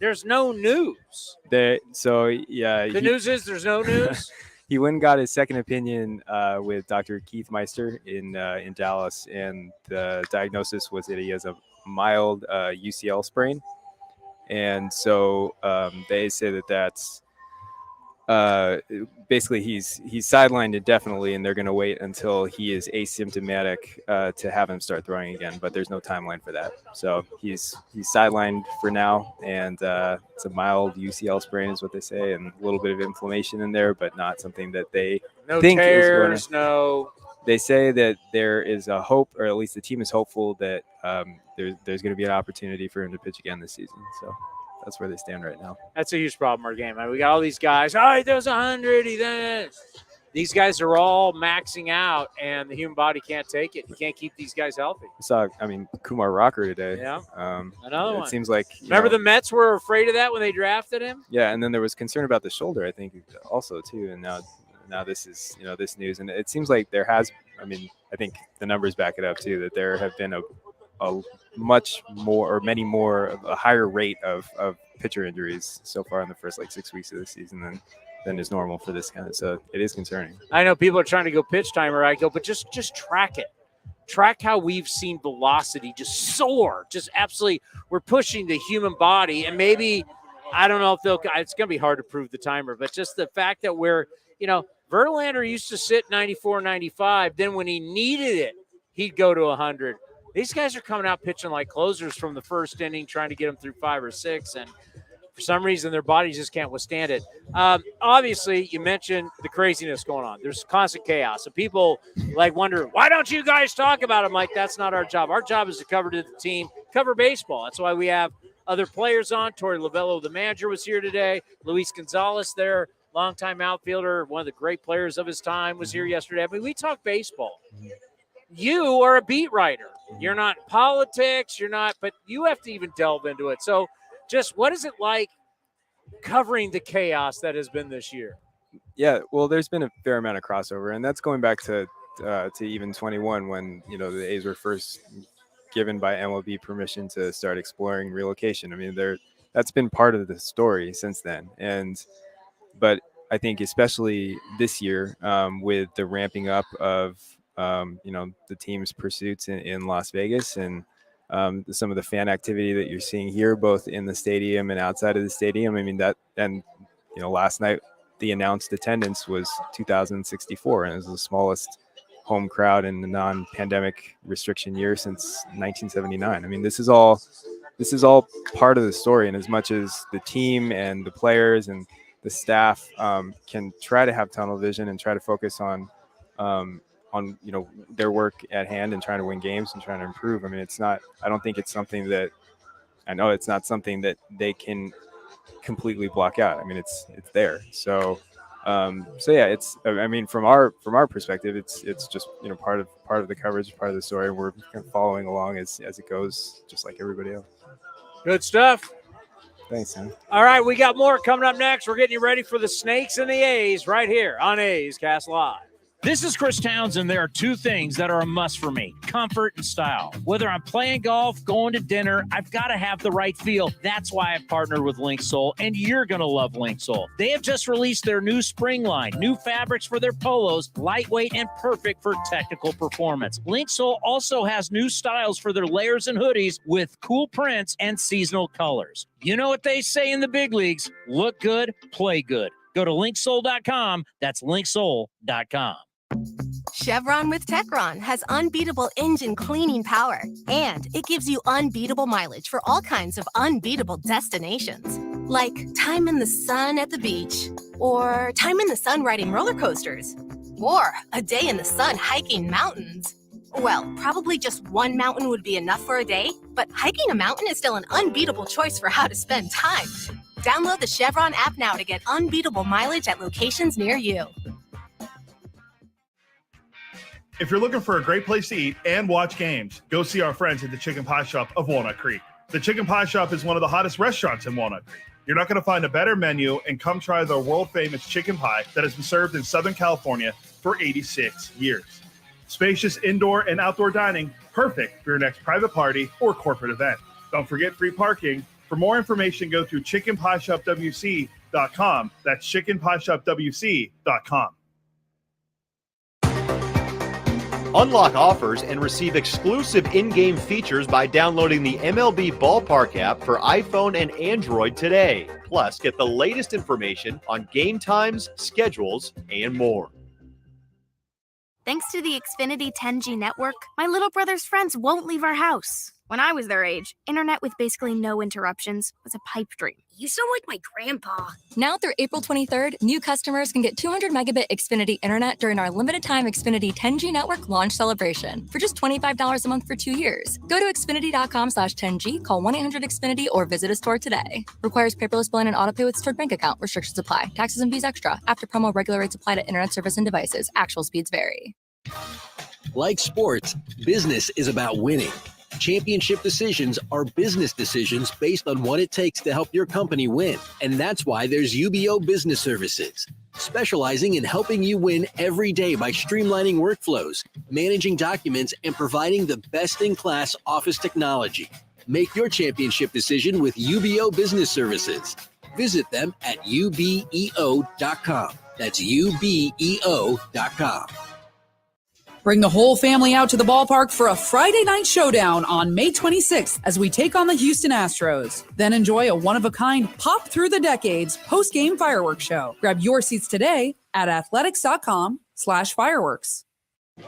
there's no news. The news is there's no news. He went and got his second opinion with Dr. Keith Meister in Dallas, and the diagnosis was that he has a mild UCL sprain, and so they say that's basically he's sidelined indefinitely, and they're going to wait until he is asymptomatic to have him start throwing again. But there's no timeline for that, so he's sidelined for now, and it's a mild UCL sprain is what they say, and a little bit of inflammation in there, but not something that they think tears, is going to. They say that there is a hope, or at least the team is hopeful that there's going to be an opportunity for him to pitch again this season. So that's where they stand right now. That's a huge problem in our game. We got all these guys. He does 100. These guys are all maxing out, and the human body can't take it. You can't keep these guys healthy. Kumar Rocker today. Yeah, another one. It seems like remember the Mets were afraid of that when they drafted him. Yeah, and then there was concern about the shoulder, I think, also too. And now this is this news, and it seems like there has. I think the numbers back it up too, that there have been a much more or many more of a higher rate of pitcher injuries so far in the first 6 weeks of the season is normal for this kind of. So it is concerning. I know people are trying to go pitch timer. I go, but just track it. Track how we've seen velocity just soar, just absolutely. We're pushing the human body, and maybe I don't know if they'll. It's going to be hard to prove the timer, but just the fact that we're, Verlander used to sit 94, 95. Then when he needed it, he'd go to 100. These guys are coming out pitching like closers from the first inning, trying to get them through 5 or 6, and for some reason their bodies just can't withstand it. Obviously, you mentioned the craziness going on. There's constant chaos, and people wonder, why don't you guys talk about it? I'm like, that's not our job. Our job is to cover to the team, cover baseball. That's why we have other players on. Torey Lovullo, the manager, was here today. Luis Gonzalez, their longtime outfielder, one of the great players of his time, was here yesterday. I mean, we talk baseball. You are a beat writer. You're not politics. But you have to even delve into it. So just what is it like covering the chaos that has been this year? Yeah, well, there's been a fair amount of crossover, and that's going back to even 21 when, the A's were first given by MLB permission to start exploring relocation. I mean, that's been part of the story since then. But I think especially this year with the ramping up of, the team's pursuits in Las Vegas and some of the fan activity that you're seeing here, both in the stadium and outside of the stadium. I mean, last night the announced attendance was 2,064, and it was the smallest home crowd in the non-pandemic restriction year since 1979. I mean, this is all part of the story. And as much as the team and the players and the staff can try to have tunnel vision and try to focus on their work at hand and trying to win games and trying to improve. I mean, I know it's not something that they can completely block out. I mean, it's there. So yeah, from our perspective, it's just, part of the coverage, part of the story. We're kind of following along as it goes, just like everybody else. Good stuff. Thanks, man. All right, we got more coming up next. We're getting you ready for the Snakes and the A's right here on A's Cast Live. This is Chris Townsend. There are two things that are a must for me: comfort and style. Whether I'm playing golf, going to dinner, I've got to have the right feel. That's why I've partnered with Linksole, and you're going to love Linksole. They have just released their new spring line, new fabrics for their polos, lightweight and perfect for technical performance. Linksole also has new styles for their layers and hoodies with cool prints and seasonal colors. You know what they say in the big leagues: look good, play good. Go to linksole.com. That's linksole.com. Chevron with Techron has unbeatable engine cleaning power, and it gives you unbeatable mileage for all kinds of unbeatable destinations, like time in the sun at the beach, or time in the sun riding roller coasters, or a day in the sun hiking mountains. Well, probably just one mountain would be enough for a day, but hiking a mountain is still an unbeatable choice for how to spend time. Download the Chevron app now to get unbeatable mileage at locations near you. If you're looking for a great place to eat and watch games, go see our friends at the Chicken Pie Shop of Walnut Creek. The Chicken Pie Shop is one of the hottest restaurants in Walnut Creek. You're not going to find a better menu, and come try the world-famous chicken pie that has been served in Southern California for 86 years. Spacious indoor and outdoor dining, perfect for your next private party or corporate event. Don't forget free parking. For more information, go to chickenpieshopwc.com. That's chickenpieshopwc.com. Unlock offers and receive exclusive in-game features by downloading the MLB Ballpark app for iPhone and Android today. Plus, get the latest information on game times, schedules, and more. Thanks to the Xfinity 10G network, my little brother's friends won't leave our house. When I was their age, internet with basically no interruptions was a pipe dream. You sound like my grandpa. Now through April 23rd, new customers can get 200 megabit Xfinity internet during our limited time Xfinity 10G network launch celebration for just $25 a month for 2 years. Go to Xfinity.com/10G, call 1-800-XFINITY, or visit a store today. Requires paperless billing and autopay with stored bank account. Restrictions apply. Taxes and fees extra. After promo, regular rates apply to internet service and devices. Actual speeds vary. Like sports, business is about winning. Championship decisions are business decisions based on what it takes to help your company win. And that's why there's UBO Business Services, specializing in helping you win every day by streamlining workflows, managing documents, and providing the best-in-class office technology. Make your championship decision with UBO Business Services. Visit them at ubeo.com. That's ubeo.com. Bring the whole family out to the ballpark for a Friday night showdown on May 26th as we take on the Houston Astros. Then enjoy a one-of-a-kind pop through the decades post-game fireworks show. Grab your seats today at athletics.com/fireworks.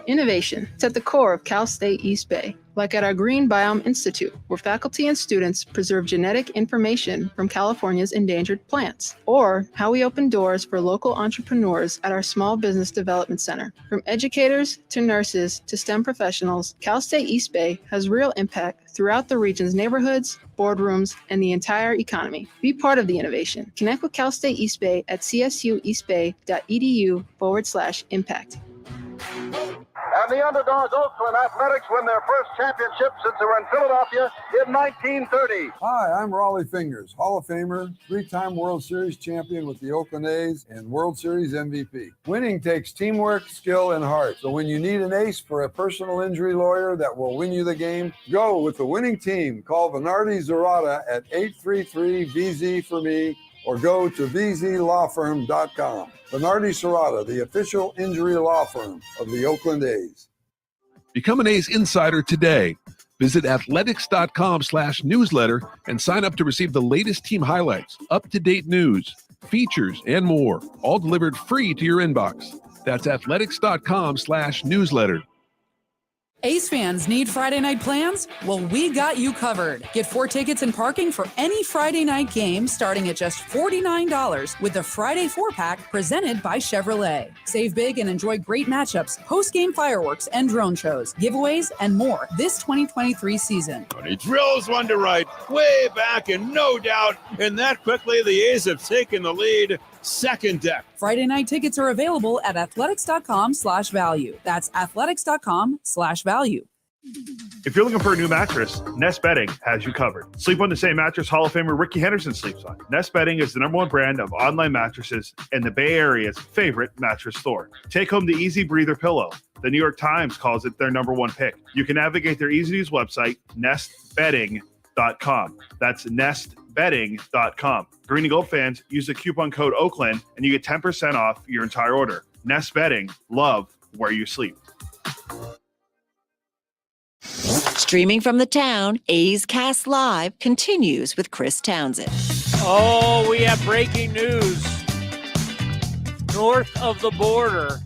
Innovation is at the core of Cal State East Bay, like at our Green Biome Institute, where faculty and students preserve genetic information from California's endangered plants, or how we open doors for local entrepreneurs at our Small Business Development Center. From educators to nurses to STEM professionals, Cal State East Bay has real impact throughout the region's neighborhoods, boardrooms, and the entire economy. Be part of the innovation. Connect with Cal State East Bay at csueastbay.edu/impact. And the underdogs, Oakland Athletics, win their first championship since they were in Philadelphia in 1930. Hi, I'm Raleigh Fingers, Hall of Famer, three-time World Series champion with the Oakland A's and World Series MVP. Winning takes teamwork, skill, and heart. So when you need an ace for a personal injury lawyer that will win you the game, go with the winning team. Call Venardi Zerata at 833-VZ-FOR-ME or go to vzlawfirm.com. Venardi Zerata, the official injury law firm of the Oakland A's. Become an A's insider today. Visit athletics.com/newsletter and sign up to receive the latest team highlights, up-to-date news, features, and more, all delivered free to your inbox. That's athletics.com/newsletter. Ace fans need Friday night plans? Well, we got you covered. Get 4 tickets and parking for any Friday night game starting at just $49 with the Friday 4-pack presented by Chevrolet. Save big and enjoy great matchups, post-game fireworks and drone shows, giveaways, and more this 2023 season. He drills one to right, way back, and no doubt. And that quickly, the A's have taken the lead. Second deck. Friday night tickets are available at athletics.com/value. That's athletics.com/value. If you're looking for a new mattress, Nest Bedding has you covered. Sleep on the same mattress Hall of Famer Ricky Henderson sleeps on. Nest Bedding is the #1 brand of online mattresses and the Bay Area's favorite mattress store. Take home the Easy Breather pillow. The New York Times calls it their #1 pick. You can navigate their easy-to-use website, nestbedding.com. That's nestbedding.com. Green and Gold fans, use the coupon code Oakland and you get 10% off your entire order. Nest Bedding, love where you sleep. Streaming from the town, A's Cast Live continues with Chris Townsend. Oh, we have breaking news. North of the border.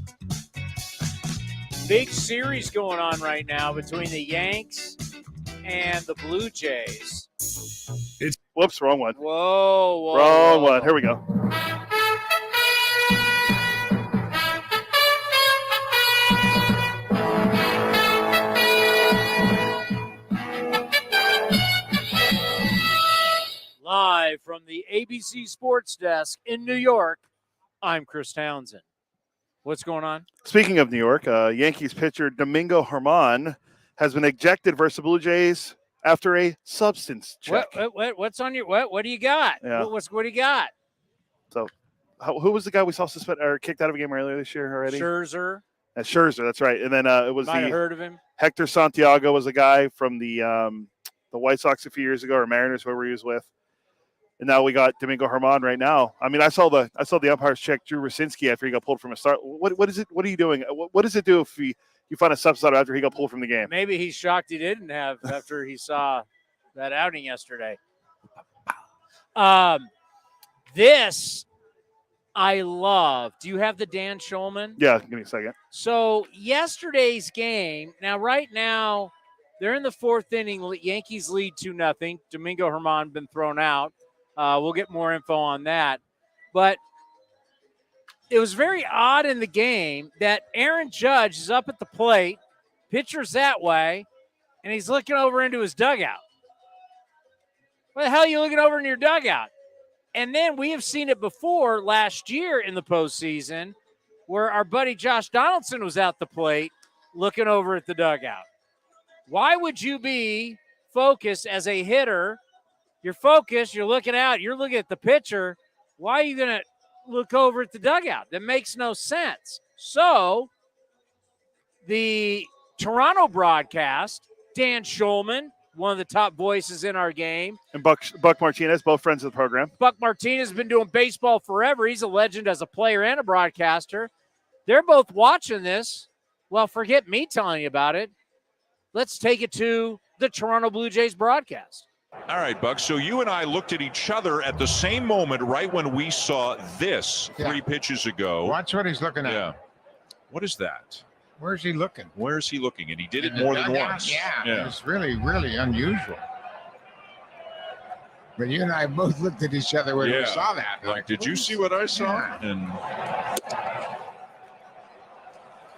Big series going on right now between the Yanks and the Blue Jays. Whoops, wrong one. Whoa. Wrong one. Here we go. Live from the ABC Sports Desk in New York, I'm Chris Townsend. What's going on? Speaking of New York, Yankees pitcher Domingo Germán has been ejected versus the Blue Jays after a substance check. What's on your what do you got? Yeah. What do you got? So, who was the guy we saw suspended or kicked out of a game earlier this year already? Scherzer. Scherzer, that's right. And then it was Might have heard of him. Hector Santiago was a guy from the White Sox a few years ago, or Mariners, whoever he was with. And now we got Domingo Germán right now. I mean, I saw the umpires check Drew Rosinski after he got pulled from a start. What is it? What are you doing? What does it do if you find a substitute after he got pulled from the game? Maybe he's shocked he didn't have after he saw that outing yesterday. This I love. Do you have the Dan Schulman? Yeah, give me a second. So yesterday's game. Right now they're in the 4th inning. Yankees lead 2-0. Domingo Germán been thrown out. We'll get more info on that. But it was very odd in the game that Aaron Judge is up at the plate, pitcher's that way, and he's looking over into his dugout. What the hell are you looking over in your dugout? And then we have seen it before last year in the postseason where our buddy Josh Donaldson was at the plate looking over at the dugout. Why would you be focused as a hitter? You're focused, you're looking out, you're looking at the pitcher. Why are you going to look over at the dugout? That makes no sense. So the Toronto broadcast, Dan Schulman, one of the top voices in our game. And Buck Martinez, both friends of the program. Buck Martinez has been doing baseball forever. He's a legend as a player and a broadcaster. They're both watching this. Well, forget me telling you about it. Let's take it to the Toronto Blue Jays broadcast. All right, Buck. So you and I looked at each other at the same moment right when we saw this 3 pitches ago. Watch what he's looking at. Yeah. What is that? Where's he looking? Where's he looking? And he did it more than once. Yeah, it's really, really unusual. But you and I both looked at each other when we saw that. Like, did you see what I saw? Yeah. And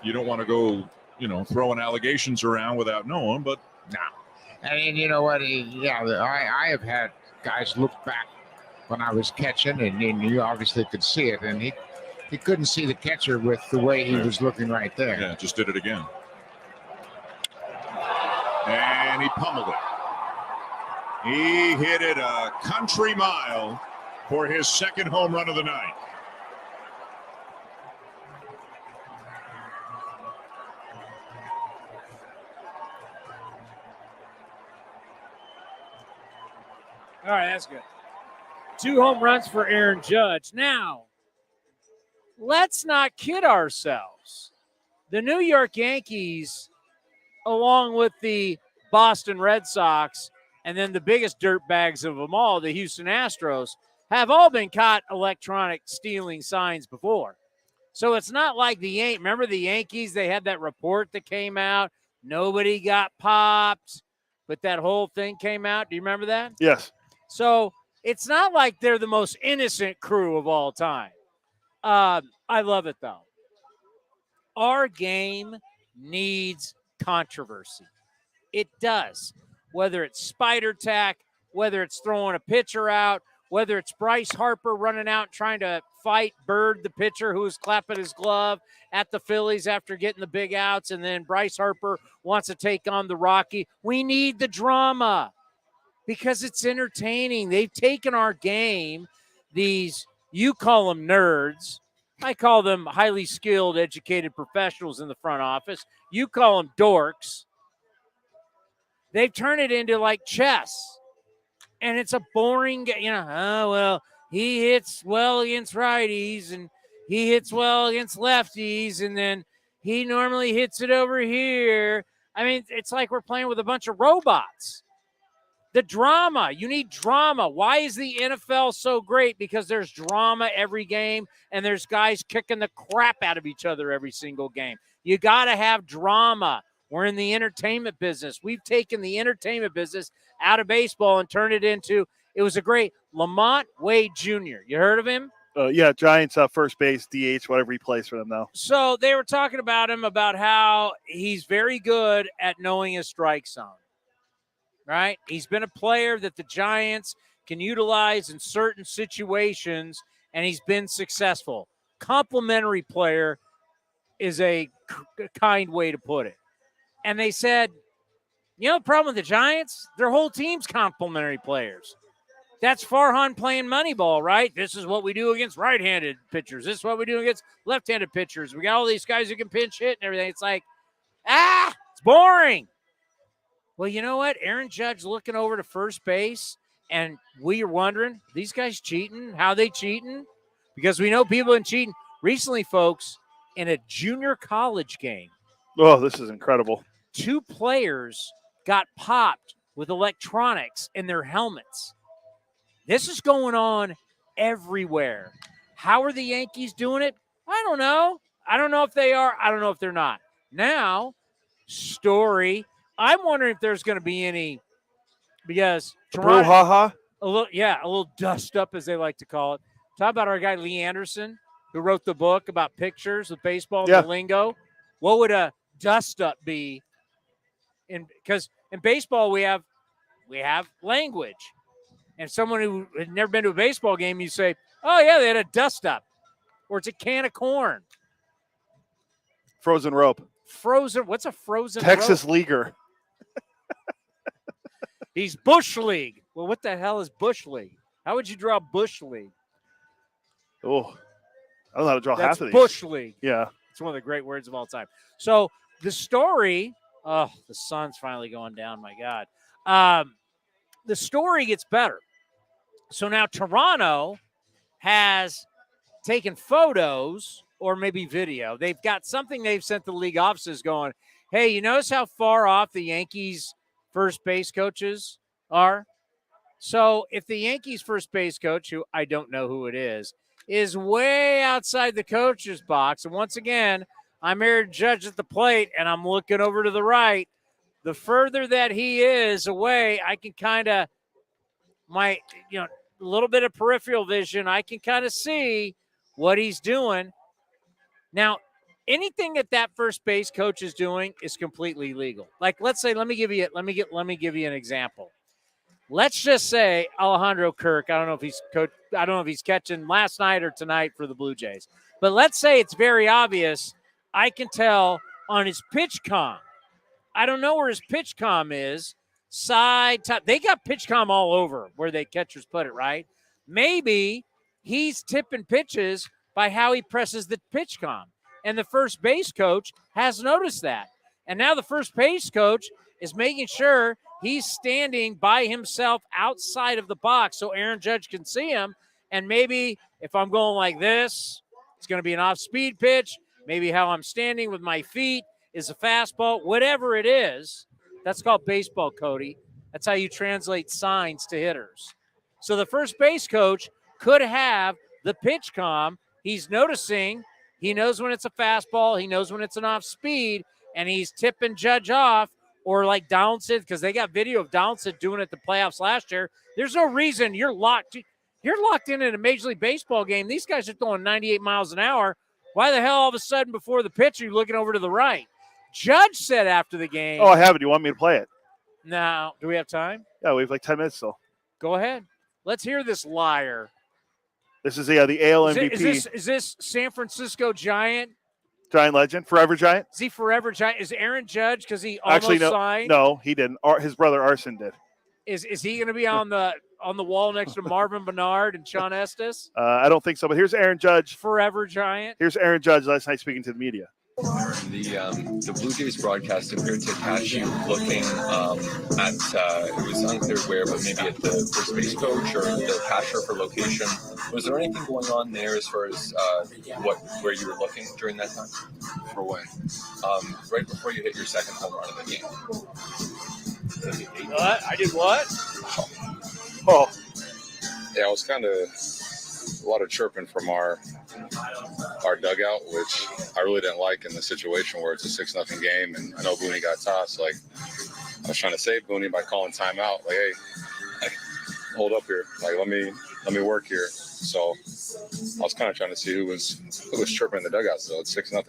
you don't want to go, throwing allegations around without knowing, but no. And you know what? I have had guys look back when I was catching, and you obviously could see it, and he couldn't see the catcher with the way he was looking right there. Yeah, just did it again. And he pummeled it. He hit it a country mile for his second home run of the night. All right, that's good. 2 home runs for Aaron Judge. Now, let's not kid ourselves. The New York Yankees, along with the Boston Red Sox, and then the biggest dirtbags of them all, the Houston Astros, have all been caught electronic stealing signs before. So it's not like remember the Yankees, they had that report that came out. Nobody got popped, but that whole thing came out. Do you remember that? Yes. So it's not like they're the most innocent crew of all time. I love it, though. Our game needs controversy. It does. Whether it's spider tack, whether it's throwing a pitcher out, whether it's Bryce Harper running out trying to fight Bird, the pitcher who was clapping his glove at the Phillies after getting the big outs, and then Bryce Harper wants to take on the Rocky. We need the drama because it's entertaining. They've taken our game, you call them nerds. I call them highly skilled, educated professionals in the front office. You call them dorks. They've turned it into like chess. And it's a boring game. He hits well against righties and he hits well against lefties. And then he normally hits it over here. I mean, it's like we're playing with a bunch of robots. The drama. You need drama. Why is the NFL so great? Because there's drama every game, and there's guys kicking the crap out of each other every single game. You got to have drama. We're in the entertainment business. We've taken the entertainment business out of baseball and turned it into, it was a great Lamont Wade Jr. You heard of him? Yeah, Giants first base, DH, whatever he plays for them now. So they were talking about him, about how he's very good at knowing his strike zone. Right? He's been a player that the Giants can utilize in certain situations, and he's been successful. Complimentary player is a kind way to put it. And they said, the problem with the Giants? Their whole team's complimentary players. That's Farhan playing Moneyball, right? This is what we do against right-handed pitchers. This is what we do against left-handed pitchers. We got all these guys who can pinch hit and everything. It's like, it's boring. Well, you know what? Aaron Judge looking over to first base, and we are wondering, these guys cheating? How they cheating? Because we know people have been cheating. Recently, folks, in a junior college game. Oh, this is incredible. 2 players got popped with electronics in their helmets. This is going on everywhere. How are the Yankees doing it? I don't know. I don't know if they are. I don't know if they're not. Now, Story. I'm wondering if there's going to be any, because Toronto, a little dust up, as they like to call it. Talk about our guy Lee Anderson, who wrote the book about pictures of baseball and the lingo. What would a dust up be? Because in baseball we have language, and someone who had never been to a baseball game, you say, "Oh yeah, they had a dust up," or it's a can of corn. Frozen rope. What's a frozen Texas rope? Leaguer. He's Bush League. Well, what the hell is Bush League? How would you draw Bush League? Oh, I don't know how to draw half of these. Bush League. Yeah. It's one of the great words of all time. So the story, the sun's finally going down, my God. the story gets better. So now Toronto has taken photos or maybe video. They've got something they've sent the league offices going, hey, you notice how far off the Yankees first base coaches are? So if the Yankees first base coach, who I don't know who it is way outside the coach's box, and once again, I'm Aaron Judge at the plate, and I'm looking over to the right, the further that he is away, I can kind of, a little bit of peripheral vision, I can kind of see what he's doing. Now, anything that first base coach is doing is completely legal. Like, let's say, let me give you an example. Let's just say Alejandro Kirk. I don't know if he's catching last night or tonight for the Blue Jays. But let's say it's very obvious. I can tell on his pitch comm. I don't know where his pitch comm is. Side, top. They got pitch comm all over where they catchers put it, right? Maybe he's tipping pitches by how he presses the pitch comm. And the first base coach has noticed that. And now the first base coach is making sure he's standing by himself outside of the box so Aaron Judge can see him. And maybe if I'm going like this, it's going to be an off-speed pitch. Maybe how I'm standing with my feet is a fastball. Whatever it is, that's called baseball, Cody. That's how you translate signs to hitters. So the first base coach could have the pitch comm. He's noticing. He knows when it's a fastball. He knows when it's an off-speed, and he's tipping Judge off. Or like Townsend, because they got video of Townsend doing it at the playoffs last year. There's no reason you're locked in a Major League Baseball game. These guys are throwing 98 miles an hour. Why the hell all of a sudden before the pitch are you looking over to the right? Judge said after the game. Oh, I have it. You want me to play it? Now, do we have time? Yeah, we have like 10 minutes still. Go ahead. Let's hear this liar. This is the AL MVP. Is this San Francisco Giant? Giant legend, forever Giant. Is he forever Giant? Is Aaron Judge because he almost signed? No, he didn't. His brother Arson did. Is he going to be on the wall next to Marvin Bernard and Sean Estes? I don't think so. But here's Aaron Judge, forever Giant. Here's Aaron Judge last night speaking to the media. The Blue Jays broadcast appeared to catch you looking at, it was unclear where, but maybe at the first base coach or the catcher for location. Was there anything going on there as far as where you were looking during that time? For when? Right before you hit your second home run of the game. What? I did what? Oh. Yeah, it was kind of a lot of chirping from our dugout, which I really didn't like in the situation where it's a 6-0 game, and I know Booney got tossed. Like, I was trying to save Booney by calling timeout. Like, hey, hold up here. Like, let me work here. So I was kind of trying to see who was chirping in the dugout. So it's 6-0. Like,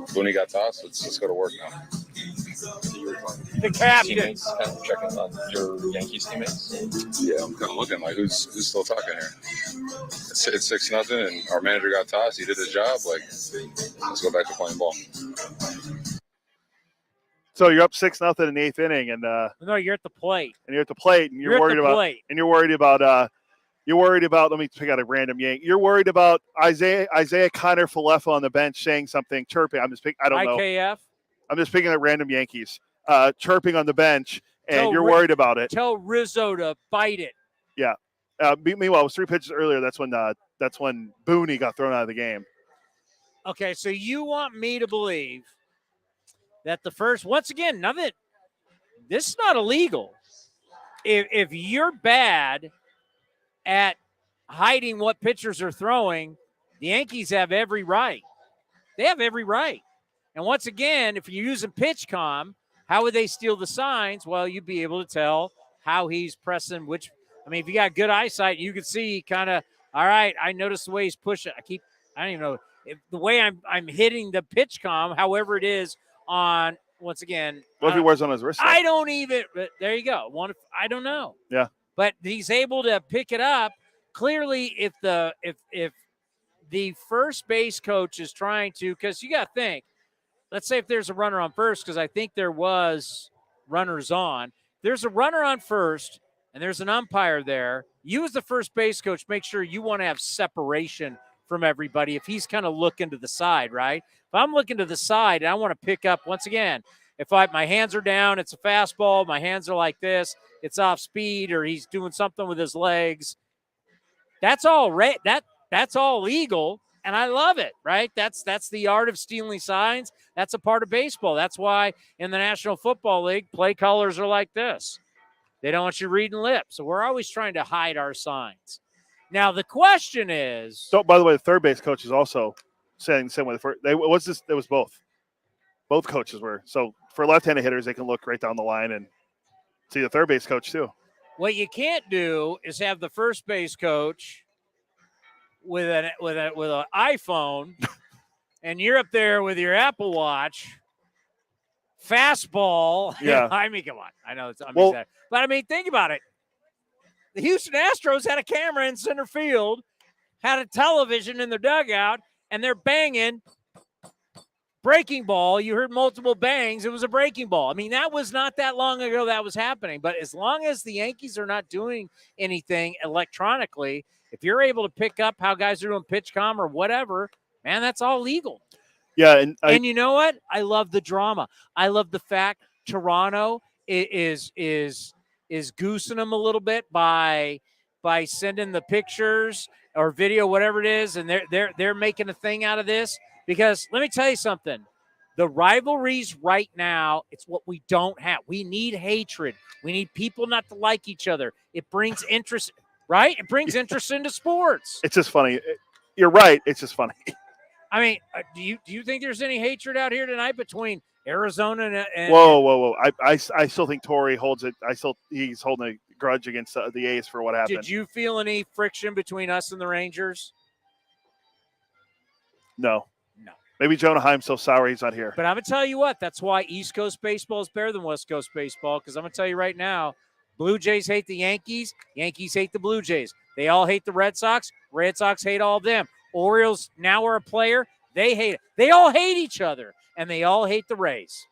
Booney got tossed. Let's go to work now. The captain. Teammates, kind of checking on your Yankees teammates. Yeah, I'm kind of looking like who's still talking here. It's 6-0, and our manager got tossed. He did his job. Like, let's go back to playing ball. So you're up 6-0 in the 8th inning, and no, you're at the plate. And you're at the plate, and you're worried about. Let me pick out a random Yank. You're worried about Isaiah Connor Falefa on the bench saying something, chirping. I don't know. IKF. I'm just picking at random Yankees chirping on the bench, and you're worried about it. Tell Rizzo to bite it. Yeah. Meanwhile, it was 3 pitches earlier. That's when Booney got thrown out of the game. Okay, so you want me to believe that the first, once again, this is not illegal. If you're bad at hiding what pitchers are throwing, the Yankees have every right. They have every right. And once again, if you're using pitch comm, how would they steal the signs? Well, you'd be able to tell how he's pressing which. I mean, if you got good eyesight, you could see kind of, all right, I noticed the way he's pushing. I don't even know if the way I'm hitting the pitch comm, however it is on, once again. What if he wears on his wrist? I don't even, there you go. I don't know. Yeah. But he's able to pick it up. Clearly, if the first base coach is trying to, because you got to think, let's say if there's a runner on first, because I think there was runners on. There's a runner on first, and there's an umpire there. You as the first base coach, make sure you want to have separation from everybody if he's kind of looking to the side, right? If I'm looking to the side and I want to pick up, once again, If my hands are down, it's a fastball. My hands are like this, it's off speed, or he's doing something with his legs. That's all that's all legal, and I love it, right? That's the art of stealing signs. That's a part of baseball. That's why in the National Football League, play colors are like this. They don't want you reading lips. So we're always trying to hide our signs. Now, the question is... So, by the way, the third base coach is also saying the same way. It was both. Both coaches were. So, for left-handed hitters, they can look right down the line and see the third base coach, too. What you can't do is have the first base coach with an iPhone, and you're up there with your Apple Watch, fastball. Yeah. I mean, come on. I know it's unexaggerated. But, I mean, think about it. The Houston Astros had a camera in center field, had a television in their dugout, and they're banging breaking ball. You heard multiple bangs. It was a breaking ball. I mean, that was not that long ago that was happening. But as long as the Yankees are not doing anything electronically, if you're able to pick up how guys are doing PitchCom or whatever, man, that's all legal. Yeah, and you know what? I love the drama. I love the fact Toronto is goosing them a little bit by sending the pictures or video, whatever it is, and they're making a thing out of this. Because let me tell you something, the rivalries right now, it's what we don't have. We need hatred. We need people not to like each other. It brings interest, right? It brings interest into sports. It's just funny. You're right. It's just funny. I mean, do you think there's any hatred out here tonight between Arizona and Whoa. I still think Torey holds it. He's holding a grudge against the A's for what happened. Did you feel any friction between us and the Rangers? No. Maybe Jonah Heim's so sour he's not here. But I'm going to tell you what, that's why East Coast baseball is better than West Coast baseball, because I'm going to tell you right now, Blue Jays hate the Yankees. Yankees hate the Blue Jays. They all hate the Red Sox. Red Sox hate all of them. Orioles now are a player. They hate it. They all hate each other, and they all hate the Rays.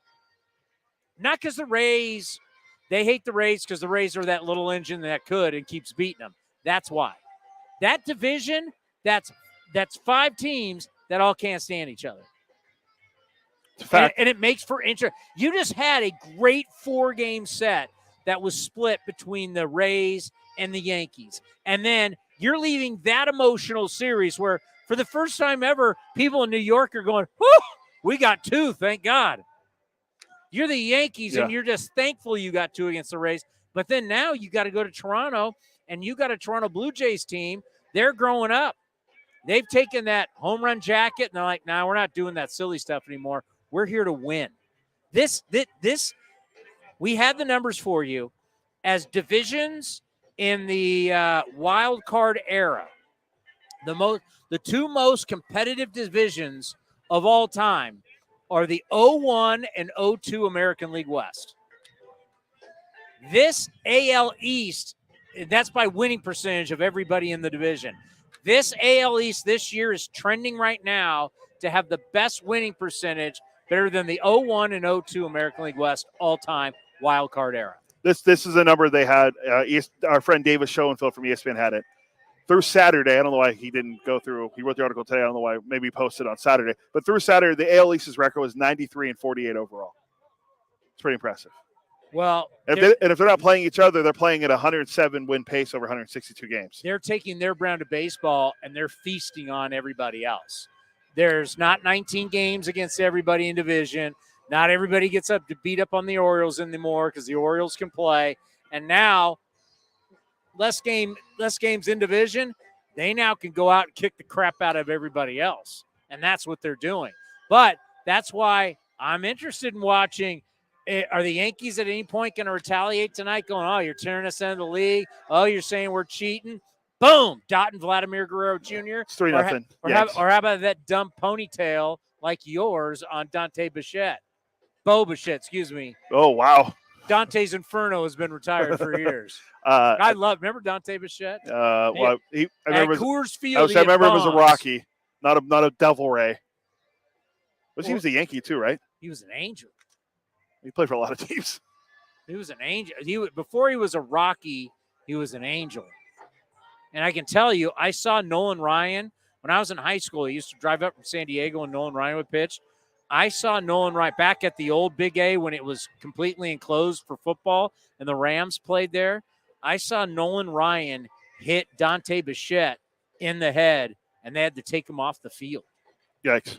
Not because they hate the Rays because the Rays are that little engine that could and keeps beating them. That's why. That division, that's 5 teams that all can't stand each other. And it makes for interest. You just had a great 4-game set that was split between the Rays and the Yankees. And then you're leaving that emotional series where, for the first time ever, people in New York are going, whoo, we got 2, thank God. You're the Yankees, and you're just thankful you got 2 against the Rays. But then now you got to go to Toronto, and you got a Toronto Blue Jays team. They're growing up. They've taken that home run jacket, and they're like, nah, we're not doing that silly stuff anymore. We're here to win. This, we had the numbers for you as divisions in the wild card era. The 2 most competitive divisions of all time are the 01 and 02 American League West. This AL East, that's by winning percentage of everybody in the division. This AL East this year is trending right now to have the best winning percentage, better than the 01 and 02 American League West all-time wild card era. This is a number they had. Our friend Davis Schoenfeld from ESPN had it. Through Saturday, I don't know why he didn't go through. He wrote the article today. I don't know why. Maybe he posted on Saturday. But through Saturday, the AL East's record was 93 and 48 overall. It's pretty impressive. Well, if they're not playing each other, they're playing at 107 win pace over 162 games. They're taking their brand of baseball, and they're feasting on everybody else. There's not 19 games against everybody in division. Not everybody gets up to beat up on the Orioles anymore because the Orioles can play. And now, less games in division, they now can go out and kick the crap out of everybody else. And that's what they're doing. But that's why I'm interested in watching. Are the Yankees at any point going to retaliate tonight going, oh, you're tearing us out of the league? Oh, you're saying we're cheating? Boom, dotting Vladimir Guerrero Jr. It's 3-0. Or how about that dumb ponytail like yours on Dante Bichette? Bo Bichette, excuse me. Oh, wow. Dante's Inferno has been retired for years. Remember Dante Bichette? I remember Coors Field. I remember him as a Rocky, not a Devil Ray. He was a Yankee too, right? He was an Angel. He played for a lot of teams. He was an Angel. Before he was a Rocky, he was an Angel. And I can tell you, I saw Nolan Ryan when I was in high school. He used to drive up from San Diego, and Nolan Ryan would pitch. I saw Nolan Ryan back at the old Big A when it was completely enclosed for football and the Rams played there. I saw Nolan Ryan hit Dante Bichette in the head, and they had to take him off the field. Yikes.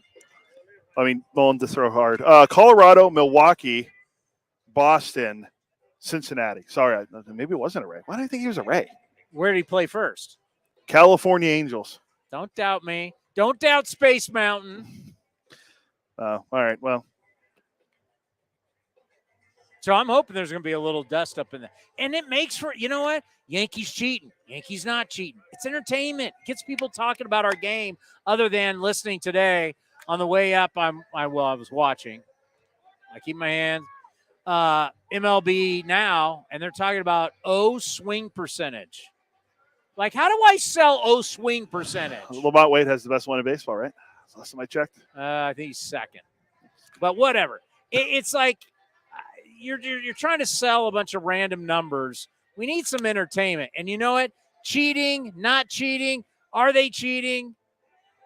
I mean, Nolan to throw hard. Colorado, Milwaukee, Boston, Cincinnati. Sorry, maybe it wasn't a Ray. Why do I think he was a Ray? Where did he play first? California Angels. Don't doubt me. Don't doubt Space Mountain. All right, well. So I'm hoping there's going to be a little dust up in there. And it makes for, you know what? Yankees cheating. Yankees not cheating. It's entertainment. Gets people talking about our game other than listening today. On the way up, I was watching. I keep my hand. MLB Now, and they're talking about swing percentage. Like, how do I sell swing percentage? Lamont Wade has the best one in baseball, right? Last time I checked. I think he's second. But whatever. It's like you're trying to sell a bunch of random numbers. We need some entertainment. And you know what? Cheating, not cheating. Are they cheating?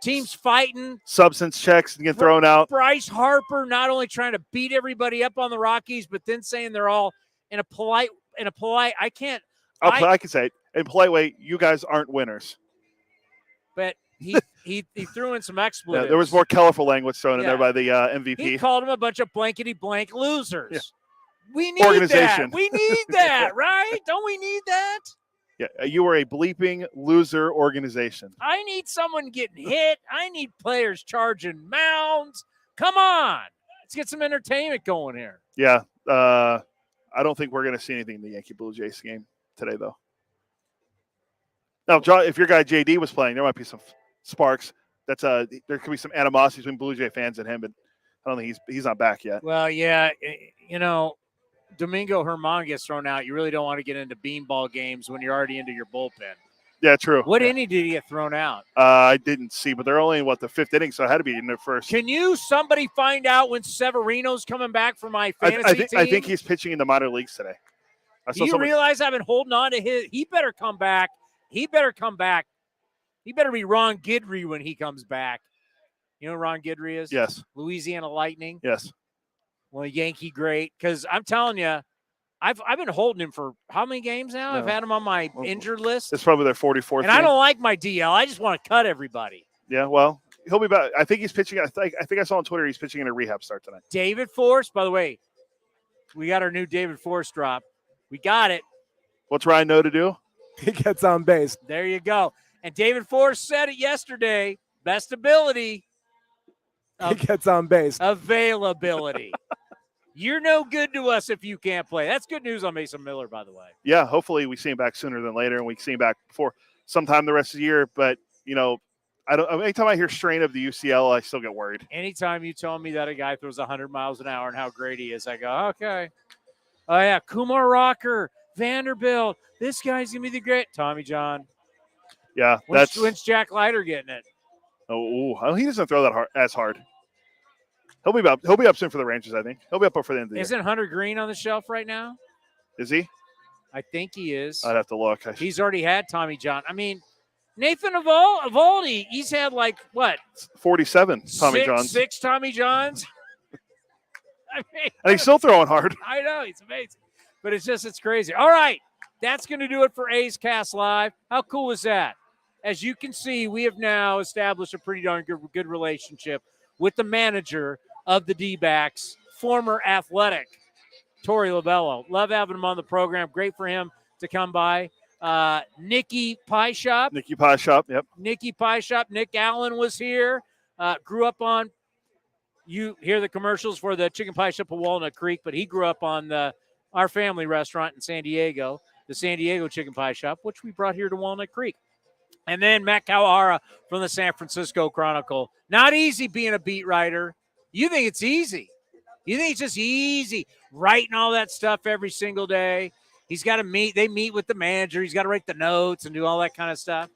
Teams fighting. Substance checks get thrown out. Bryce Harper not only trying to beat everybody up on the Rockies, but then saying they're all in a polite. I can say it in a polite way. You guys aren't winners. But he threw in some expletives. Yeah, there was more colorful language thrown in there by the MVP. He called them a bunch of blankety blank losers. Yeah. We need Organization. that. We need that, right? Don't we need that? Yeah, you were a bleeping loser organization. I need someone getting hit. I need players charging mounds. Come on. Let's get some entertainment going here. Yeah, I don't think we're going to see anything in the Yankee Blue Jays game today, though. Now, if your guy JD was playing, there might be some sparks. There could be some animosity between Blue Jay fans and him, but I don't think he's not back yet. Well, yeah, Domingo Germán gets thrown out. You really don't want to get into beanball games when you're already into your bullpen. Yeah, true. What inning did he get thrown out? I didn't see, but they're only in the fifth inning, so I had to be in there first. Can somebody find out when Severino's coming back for my fantasy team? I think he's pitching in the minor leagues today. Do you realize I've been holding on to his? He better come back. He better come back. He better be Ron Guidry when he comes back. You know who Ron Guidry is? Yes. Louisiana Lightning. Yes. Well, Yankee great. Because I'm telling you, I've been holding him for how many games now? No. I've had him on my injured list. It's probably their 44th. And I don't like my DL. I just want to cut everybody. Yeah, well, he'll be back. I think he's pitching. I think I saw on Twitter he's pitching in a rehab start tonight. David Force, by the way, we got our new David Force drop. We got it. What's Ryan know to do? He gets on base. There you go. And David Force said it yesterday. Best ability. He gets on base. Availability. You're no good to us if you can't play. That's good news on Mason Miller, by the way. Yeah, hopefully we see him back sooner than later, and we see him back before sometime the rest of the year. But anytime I hear strain of the UCL, I still get worried. Anytime you tell me that a guy throws 100 miles an hour and how great he is, I go, okay. Oh yeah, Kumar Rocker, Vanderbilt. This guy's gonna be the great Tommy John. Yeah, when's Jack Leiter getting it? Oh, he doesn't throw that as hard. He'll be up soon for the Rangers, I think. He'll be up for the end of the year. Isn't Hunter Green on the shelf right now? Is he? I think he is. I'd have to look. He's already had Tommy John. I mean, Nathan Eovaldi, he's had like what? 47 Tommy Johns. 6 Tommy Johns. I mean, and he's still throwing hard. I know, he's amazing. But it's crazy. All right, that's going to do it for A's Cast Live. How cool is that? As you can see, we have now established a pretty darn good relationship with the manager of the D-backs, former Athletic, Torey Lovullo. Love having him on the program. Great for him to come by. Nikki Pie Shop. Yep. Nikki Pie Shop. Nick Allen was here. Grew up on, you hear the commercials for the Chicken Pie Shop of Walnut Creek, but he grew up on our family restaurant in San Diego, the San Diego Chicken Pie Shop, which we brought here to Walnut Creek. And then Matt Kawahara from the San Francisco Chronicle. Not easy being a beat writer. You think it's easy. You think it's just easy writing all that stuff every single day. He's got to they meet with the manager. He's got to write the notes and do all that kind of stuff.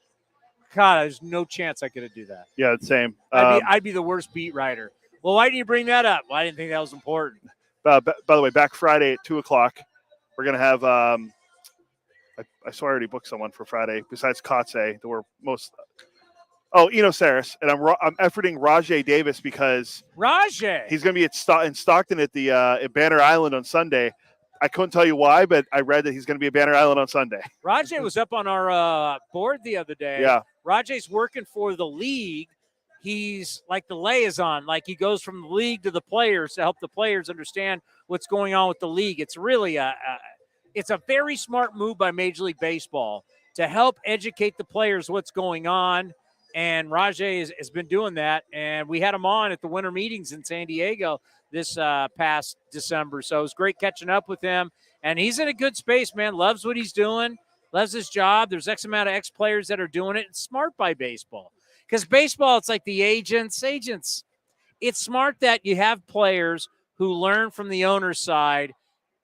God, there's no chance I could do that. Yeah, same. I'd be the worst beat writer. Well, why didn't you bring that up? Well, I didn't think that was important. By the way, back Friday at 2:00, we're going to have I saw I already booked someone for Friday besides Kotze. There were Oh, Eno Saris, and I'm efforting Rajay Davis because Rajay, he's going to be in Stockton at the at Banner Island on Sunday. I couldn't tell you why, but I read that he's going to be at Banner Island on Sunday. Rajay was up on our board the other day. Yeah. Rajay's working for the league. He's like the liaison, like he goes from the league to the players to help the players understand what's going on with the league. It's really it's a very smart move by Major League Baseball to help educate the players what's going on. And Rajay has been doing that. And we had him on at the winter meetings in San Diego this past December. So it was great catching up with him. And he's in a good space, man. Loves what he's doing, loves his job. There's X amount of ex-players that are doing it. It's smart by baseball. Because baseball, it's like the agents. It's smart that you have players who learn from the owner's side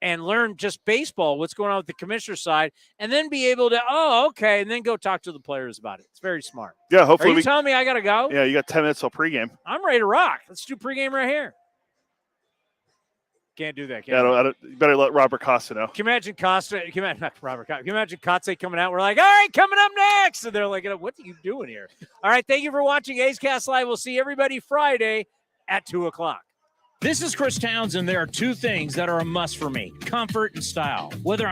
and learn just baseball, what's going on with the commissioner's side, and then be able to, okay, and then go talk to the players about it. It's very smart. Yeah, hopefully. Are you telling me I got to go? Yeah, you got 10 minutes till pregame. I'm ready to rock. Let's do pregame right here. Can't do that. You better let Robert Costa know. Can you imagine Costa? Can you imagine Kotze coming out? We're like, all right, coming up next. And they're like, what are you doing here? All right, thank you for watching A's Cast Live. We'll see everybody Friday at 2 o'clock. This is Chris Townsend. There are two things that are a must for me: comfort and style. Whether